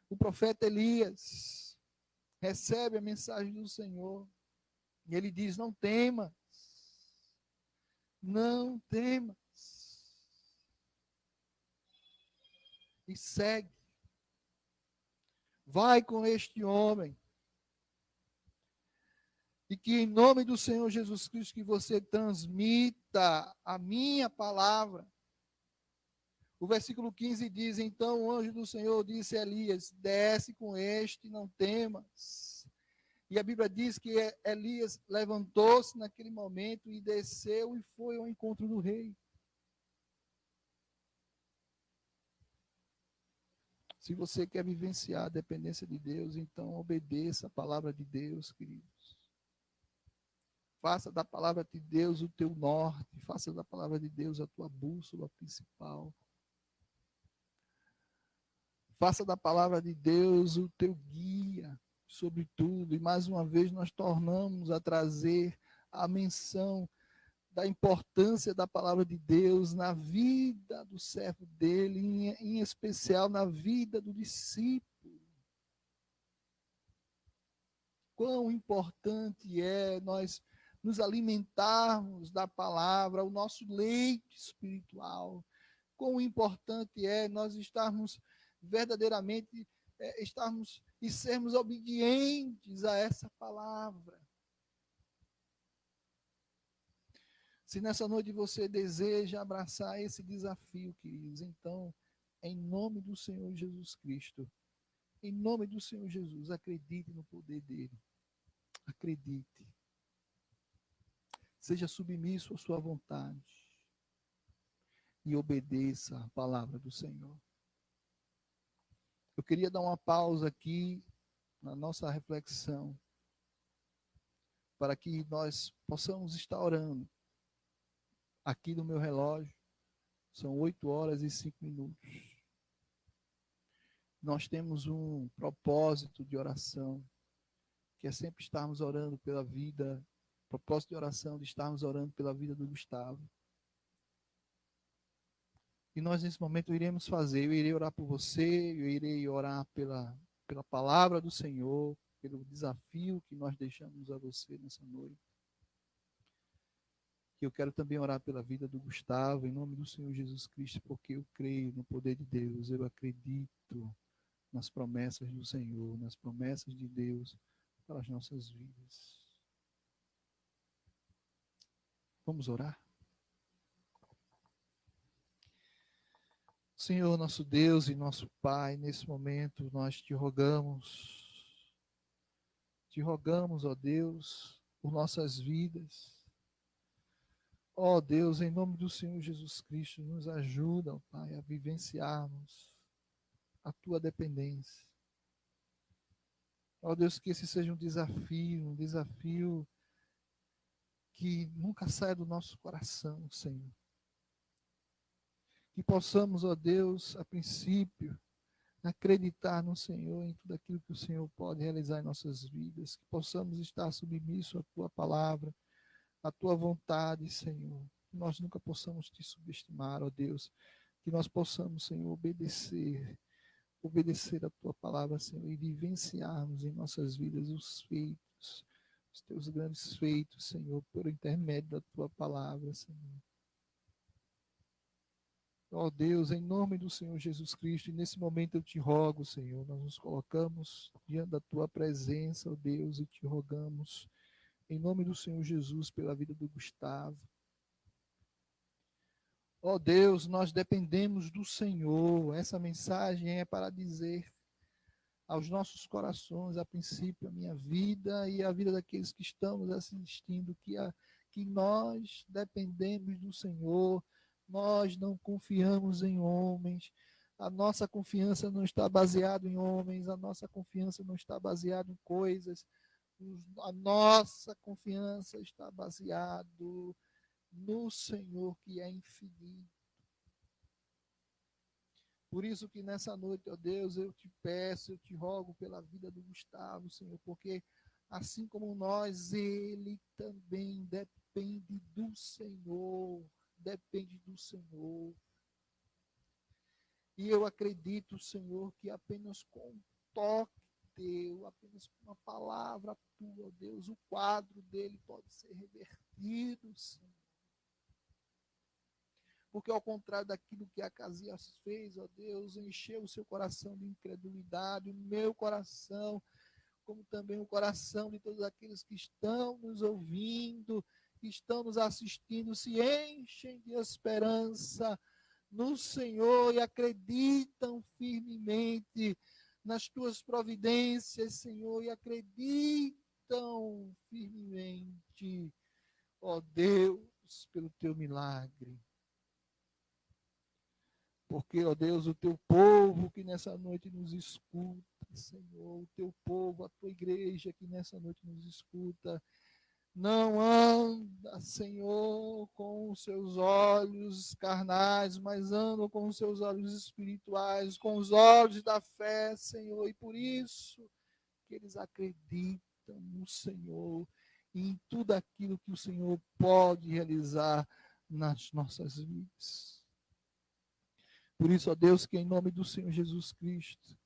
O profeta Elias recebe a mensagem do Senhor e ele diz: não temas, não temas. E segue. Vai com este homem. E que em nome do Senhor Jesus Cristo que você transmita a minha palavra. O versículo 15 diz: então o anjo do Senhor disse a Elias: desce com este, não temas. E a Bíblia diz que Elias levantou-se naquele momento e desceu e foi ao encontro do rei. Se você quer vivenciar a dependência de Deus, então obedeça a palavra de Deus, queridos. Faça da palavra de Deus o teu norte, faça da palavra de Deus a tua bússola principal. Faça da palavra de Deus o teu guia sobre tudo. E mais uma vez nós tornamos a trazer a menção da importância da palavra de Deus na vida do servo dele, em especial na vida do discípulo. Quão importante é nós nos alimentarmos da palavra, o nosso leite espiritual. Quão importante é nós estarmos verdadeiramente, estarmos e sermos obedientes a essa palavra. Se nessa noite você deseja abraçar esse desafio, queridos, então, em nome do Senhor Jesus Cristo, em nome do Senhor Jesus, acredite no poder dele. Acredite. Seja submisso à sua vontade e obedeça a palavra do Senhor. Eu queria dar uma pausa aqui na nossa reflexão para que nós possamos estar orando. Aqui no meu relógio, são 8h05. Nós temos um propósito de oração, que é sempre estarmos orando pela vida, propósito de oração de estarmos orando pela vida do Gustavo. E nós nesse momento iremos fazer, eu irei orar por você, eu irei orar pela palavra do Senhor, pelo desafio que nós deixamos a você nessa noite. Eu quero também orar pela vida do Gustavo, em nome do Senhor Jesus Cristo, porque eu creio no poder de Deus, eu acredito nas promessas do Senhor, nas promessas de Deus para as nossas vidas. Vamos orar? Senhor, nosso Deus e nosso Pai, nesse momento nós te rogamos, ó Deus, por nossas vidas. Ó Deus, em nome do Senhor Jesus Cristo, nos ajuda, ó Pai, a vivenciarmos a tua dependência. Ó Deus, que esse seja um desafio que nunca saia do nosso coração, Senhor. Que possamos, ó Deus, a princípio, acreditar no Senhor, em tudo aquilo que o Senhor pode realizar em nossas vidas. Que possamos estar submissos à tua palavra, à tua vontade, Senhor. Que nós nunca possamos te subestimar, ó Deus. Que nós possamos, Senhor, obedecer a tua palavra, Senhor, e vivenciarmos em nossas vidas os feitos, os teus grandes feitos, Senhor, por intermédio da tua palavra, Senhor. Ó Deus, em nome do Senhor Jesus Cristo, e nesse momento eu te rogo, Senhor, nós nos colocamos diante da tua presença, ó Deus, e te rogamos, em nome do Senhor Jesus, pela vida do Gustavo. Ó Deus, nós dependemos do Senhor. Essa mensagem é para dizer aos nossos corações, a princípio, a minha vida e a vida daqueles que estão nos assistindo, que nós dependemos do Senhor, nós não confiamos em homens, a nossa confiança não está baseada em homens, a nossa confiança não está baseada em coisas, a nossa confiança está baseada no Senhor, que é infinito. Por isso que nessa noite, ó Deus, eu te peço, eu te rogo pela vida do Gustavo, Senhor, porque assim como nós, ele também depende do Senhor, depende do Senhor. E eu acredito, Senhor, que apenas com um toque teu, apenas com uma palavra tua, ó Deus, o quadro dele pode ser revertido, Senhor. Porque ao contrário daquilo que Acasias fez, ó Deus, encheu o seu coração de incredulidade, o meu coração, como também o coração de todos aqueles que estão nos ouvindo, que estão nos assistindo, se enchem de esperança no Senhor e acreditam firmemente nas tuas providências, Senhor, e acreditam firmemente, ó Deus, pelo teu milagre. Porque, ó Deus, o teu povo que nessa noite nos escuta, Senhor, o teu povo, a tua igreja que nessa noite nos escuta, não anda, Senhor, com os seus olhos carnais, mas anda com os seus olhos espirituais, com os olhos da fé, Senhor, e por isso que eles acreditam no Senhor e em tudo aquilo que o Senhor pode realizar nas nossas vidas. Por isso, ó Deus, que em nome do Senhor Jesus Cristo,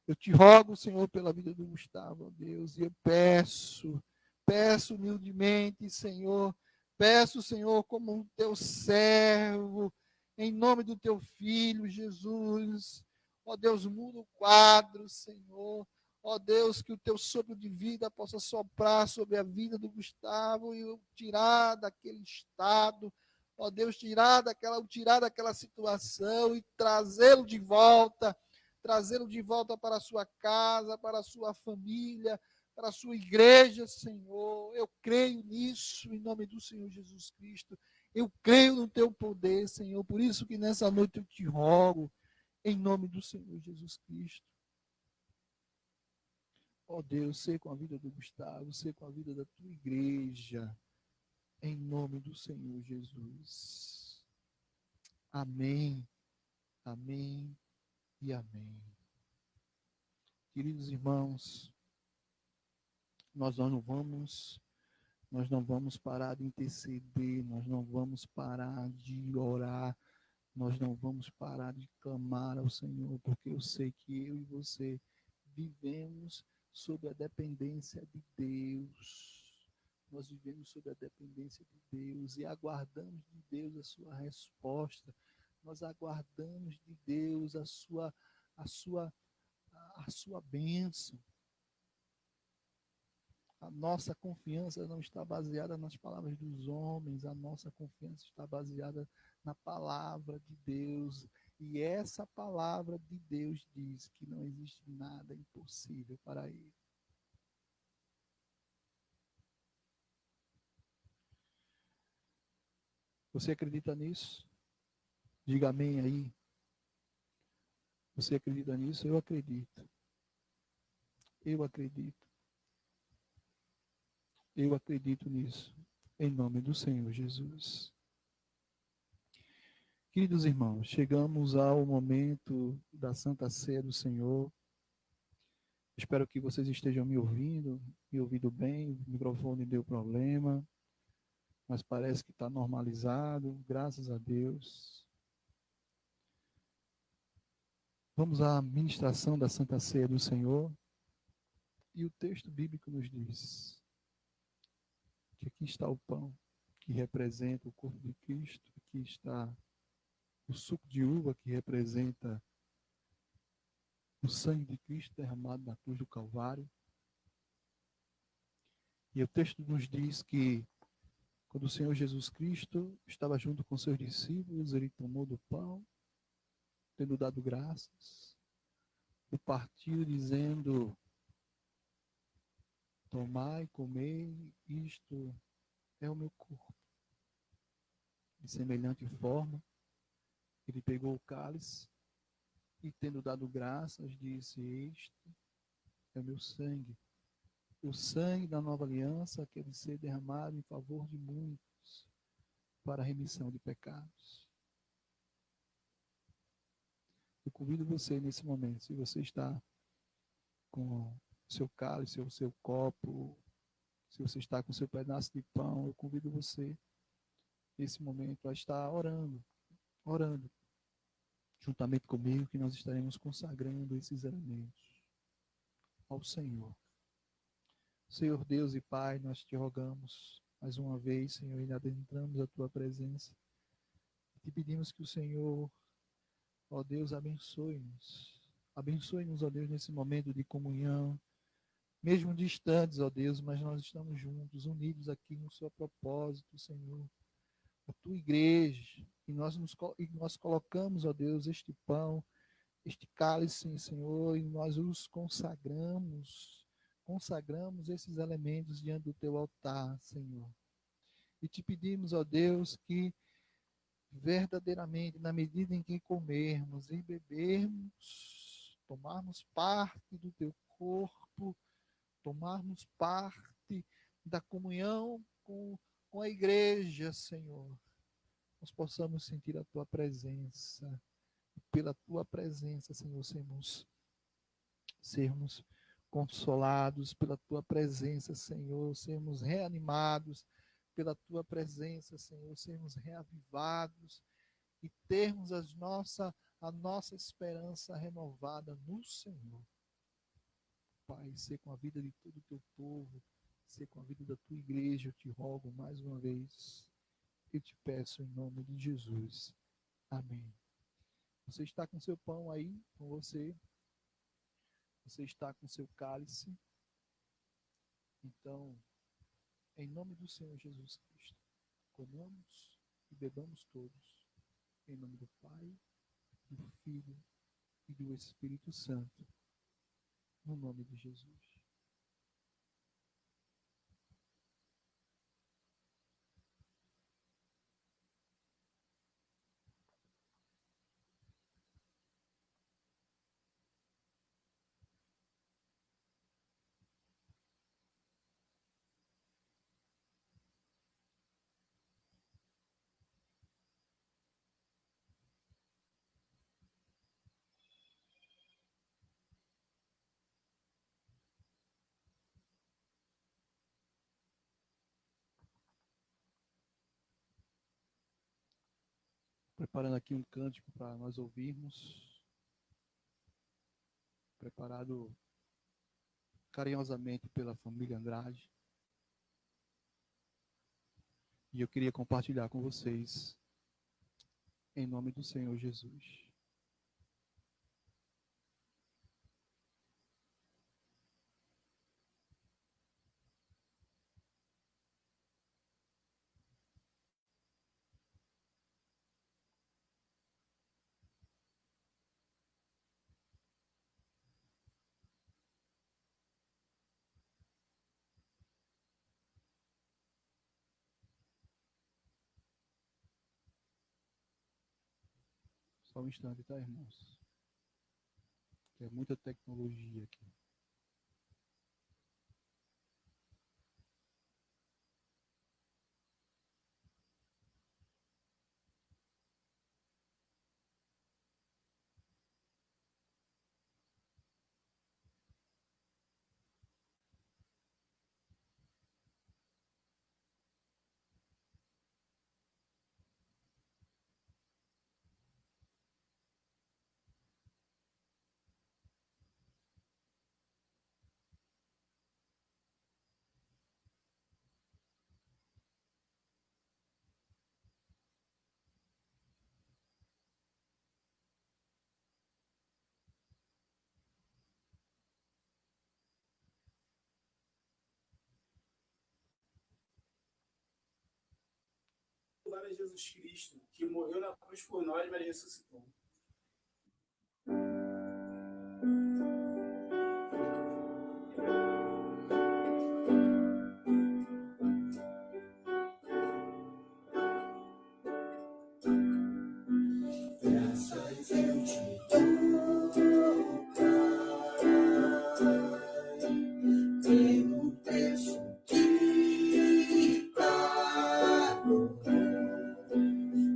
eu te rogo, Senhor, pela vida do Gustavo, ó Deus, e eu peço humildemente, Senhor, peço, Senhor, como um teu servo, em nome do teu filho, Jesus, ó Deus, muda o quadro, Senhor, ó Deus, que o teu sopro de vida possa soprar sobre a vida do Gustavo e o tirar daquele estado, ó Deus, tirar daquela situação e trazê-lo de volta para a sua casa, para a sua família, para a sua igreja, Senhor. Eu creio nisso, em nome do Senhor Jesus Cristo. Eu creio no teu poder, Senhor. Por isso que nessa noite eu te rogo, em nome do Senhor Jesus Cristo. Ó Deus, sei com a vida do Gustavo, sei com a vida da tua igreja, em nome do Senhor Jesus. Amém, amém e amém. Queridos irmãos, nós não vamos parar de interceder, nós não vamos parar de orar, nós não vamos parar de clamar ao Senhor, porque eu sei que eu e você vivemos sob a dependência de Deus. Nós vivemos sob a dependência de Deus e aguardamos de Deus a sua resposta. Nós aguardamos de Deus a sua bênção. A nossa confiança não está baseada nas palavras dos homens, a nossa confiança está baseada na palavra de Deus. E essa palavra de Deus diz que não existe nada impossível para Ele. Você acredita nisso? Diga amém aí. Você acredita nisso? Eu acredito. Eu acredito. Eu acredito nisso. Em nome do Senhor Jesus. Queridos irmãos, chegamos ao momento da Santa Ceia do Senhor. Espero que vocês estejam me ouvindo bem. O microfone deu problema, mas parece que está normalizado, graças a Deus. Vamos à ministração da Santa Ceia do Senhor. E o texto bíblico nos diz que aqui está o pão, que representa o corpo de Cristo. Aqui está o suco de uva, que representa o sangue de Cristo derramado na cruz do Calvário. E o texto nos diz que quando o Senhor Jesus Cristo estava junto com seus discípulos, ele tomou do pão, tendo dado graças, o partiu dizendo: tomai, comei, isto é o meu corpo. De semelhante forma, ele pegou o cálice e, tendo dado graças, disse: isto é o meu sangue, o sangue da nova aliança, que é de ser derramado em favor de muitos, para a remissão de pecados. Eu convido você nesse momento, se você está com o seu cálice ou o seu copo, se você está com o seu pedaço de pão, eu convido você nesse momento a estar orando, juntamente comigo, que nós estaremos consagrando esses elementos ao Senhor. Senhor Deus e Pai, nós te rogamos mais uma vez, Senhor, e adentramos a tua presença. Te pedimos que o Senhor, ó Deus, abençoe-nos. Abençoe-nos, ó Deus, nesse momento de comunhão, mesmo distantes, ó Deus, mas nós estamos juntos, unidos aqui no seu propósito, Senhor. A tua igreja, e nós colocamos, ó Deus, este pão, este cálice, Senhor, e nós os consagramos esses elementos diante do teu altar, Senhor. E te pedimos, ó Deus, que verdadeiramente, na medida em que comermos e bebermos, tomarmos parte do teu corpo, tomarmos parte da comunhão com a igreja, Senhor, nós possamos sentir a tua presença. Pela tua presença, Senhor, sermos consolados pela tua presença, Senhor, sermos reanimados pela tua presença, Senhor, sermos reavivados e termos a nossa esperança renovada no Senhor. Pai, ser com a vida de todo o teu povo, ser com a vida da tua igreja, eu te rogo mais uma vez, eu te peço em nome de Jesus. Amém. Você está com seu pão aí com você? Você está com seu cálice? Então, em nome do Senhor Jesus Cristo, comamos e bebamos todos, em nome do Pai, do Filho e do Espírito Santo, no nome de Jesus. Preparando aqui um cântico para nós ouvirmos, preparado carinhosamente pela família Andrade. E eu queria compartilhar com vocês, em nome do Senhor Jesus. Só um instante, tá, irmãos? Tem muita tecnologia aqui. A Jesus Cristo, que morreu na cruz por nós, mas ressuscitou. Graças eu te dou, Pai, pelo preço que pagou,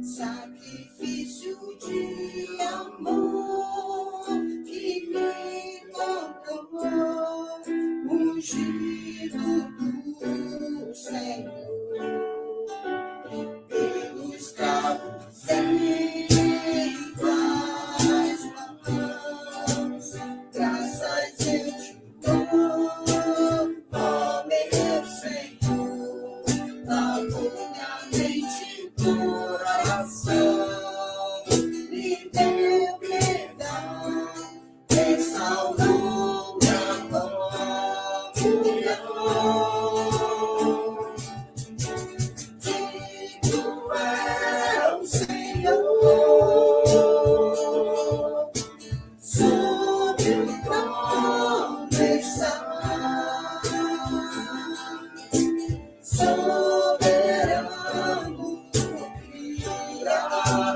sacrifício de amor que me comprou, ungido do Senhor, pelos cravos em tuas mãos. Graças eu te dou, ó meu Senhor, lavou minha mente e coração, me deu perdão, restaurou minha comunhão. Digo é o Senhor, sobre o trono está, soberano,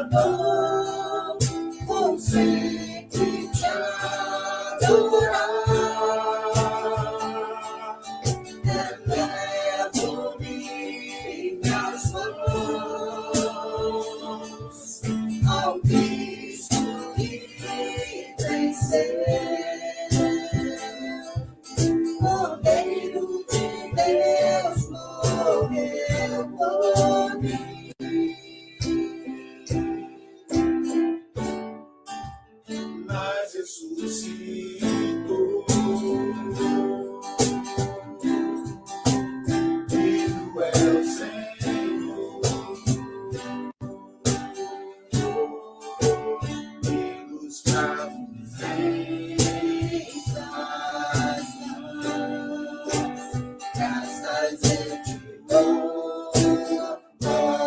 Criador, vou sempre te adorar. Elevo minhas mãos ao Cristo que venceu, Cordeiro de Deus morreu por mim, Mas ressuscitou. Vivo é o Senhor, pelos cravos em suas mãos. Graças eu te dou, ó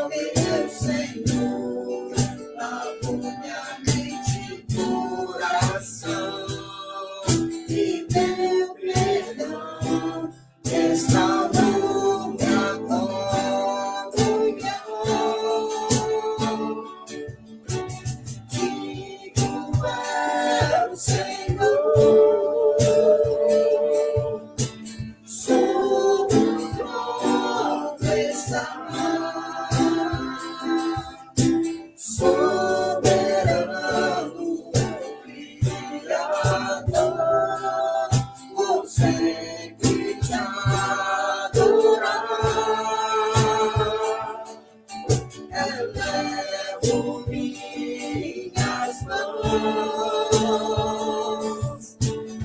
meu Senhor, lavou minha mente e coração, me deu perdão, restaurou minha comunhão. Digo é o Senhor, sobre o trono está, soberano, Criador, vou sempre te adorar. Elevo minhas mãos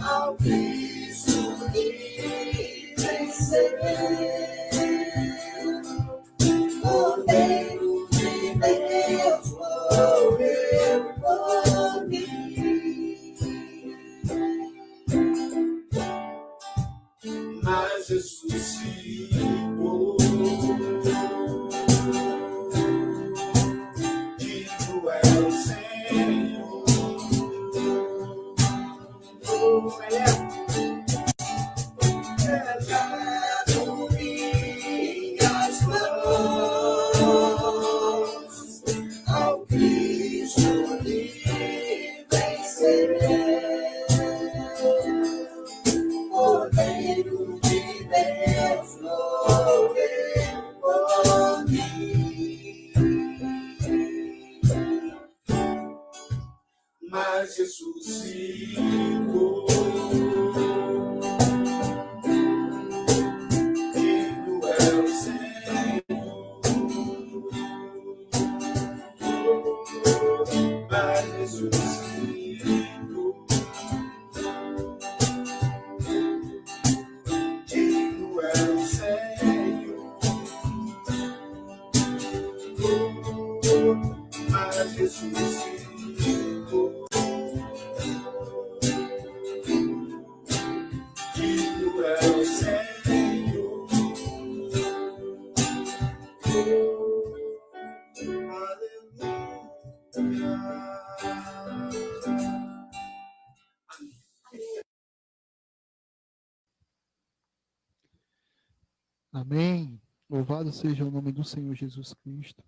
ao Cristo que venceu, Cordeiro de Deus morreu por mim, Mas ressuscitou. Digo é o Senhor, mas ressuscitou. Digno é o Senhor, mas ressuscitou. Digno é o Senhor, mas ressuscitou. Digno é o Senhor. Aleluia. Amém. Louvado seja o nome do Senhor Jesus Cristo.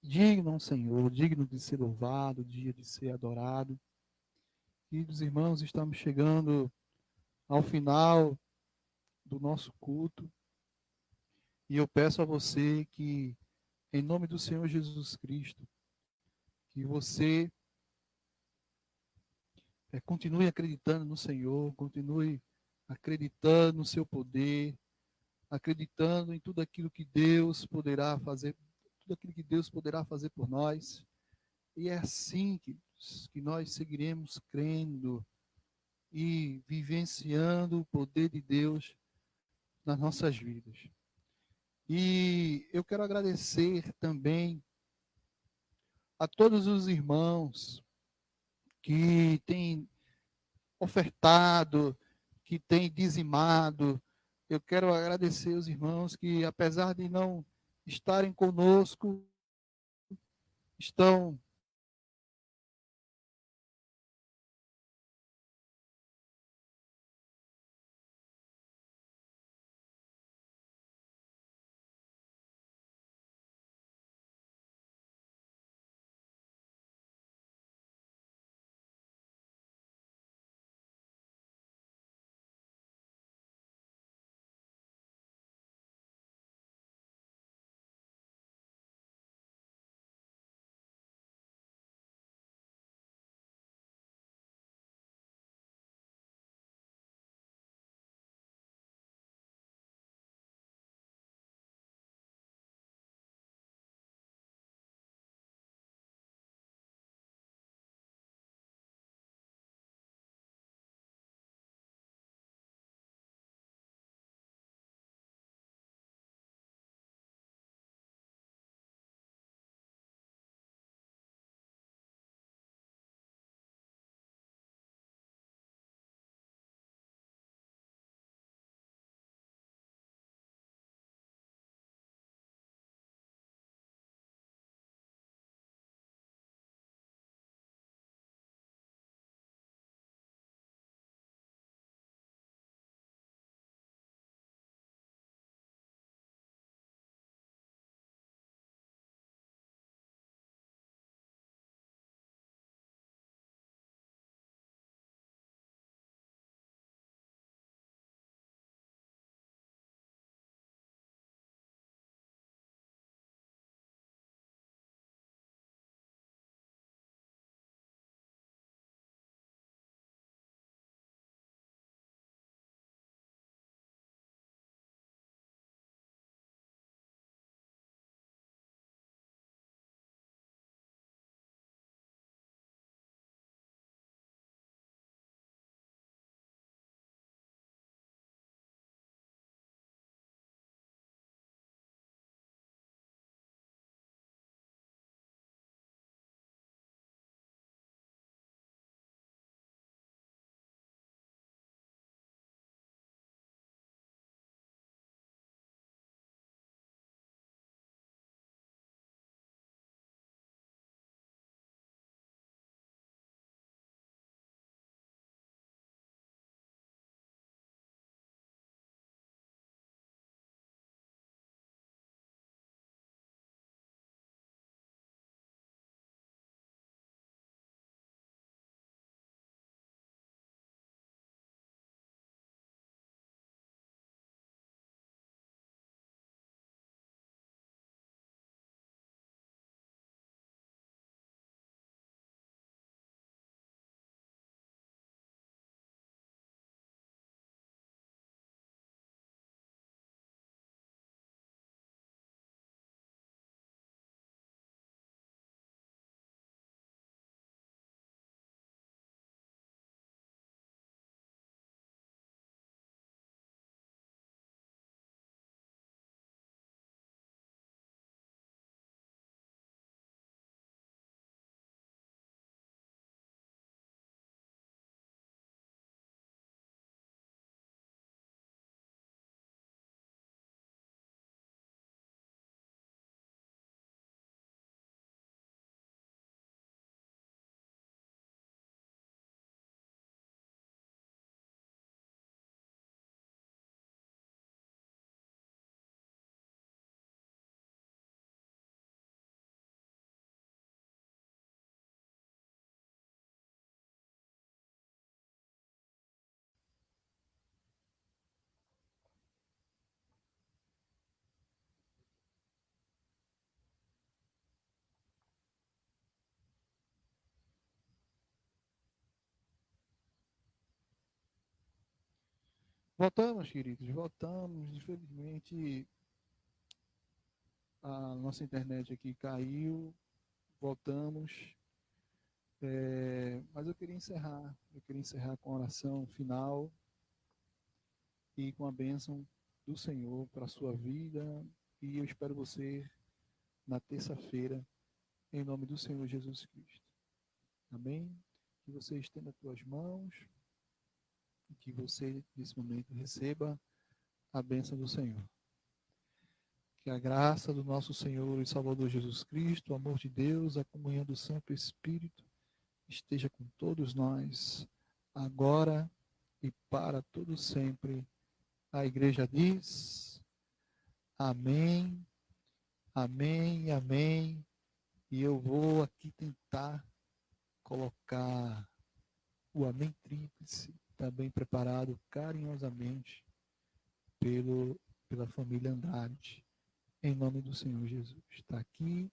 Digno é o Senhor, digno de ser louvado, dia de ser adorado. Queridos irmãos, estamos chegando ao final do nosso culto. E eu peço a você que, em nome do Senhor Jesus Cristo, que você continue acreditando no Senhor, continue acreditando no seu poder, acreditando em tudo aquilo que Deus poderá fazer, tudo aquilo que Deus poderá fazer por nós. E é assim que nós seguiremos crendo e vivenciando o poder de Deus nas nossas vidas. E eu quero agradecer também a todos os irmãos que têm ofertado, que têm dizimado. Eu quero agradecer os irmãos que, apesar de não estarem conosco, estão Voltamos, queridos, voltamos. Infelizmente, a nossa internet aqui caiu. Voltamos. Mas eu queria encerrar. Eu queria encerrar com a oração final e com a bênção do Senhor para a sua vida. E eu espero você na terça-feira, em nome do Senhor Jesus Cristo. Amém? Que você estenda as tuas mãos e que você, nesse momento, receba a bênção do Senhor. Que a graça do nosso Senhor e Salvador Jesus Cristo, o amor de Deus, a comunhão do Santo Espírito esteja com todos nós, agora e para todo sempre. A igreja diz: amém, amém, amém. E eu vou aqui tentar colocar o amém tríplice, também preparado carinhosamente pela família Andrade, em nome do Senhor Jesus. Está aqui.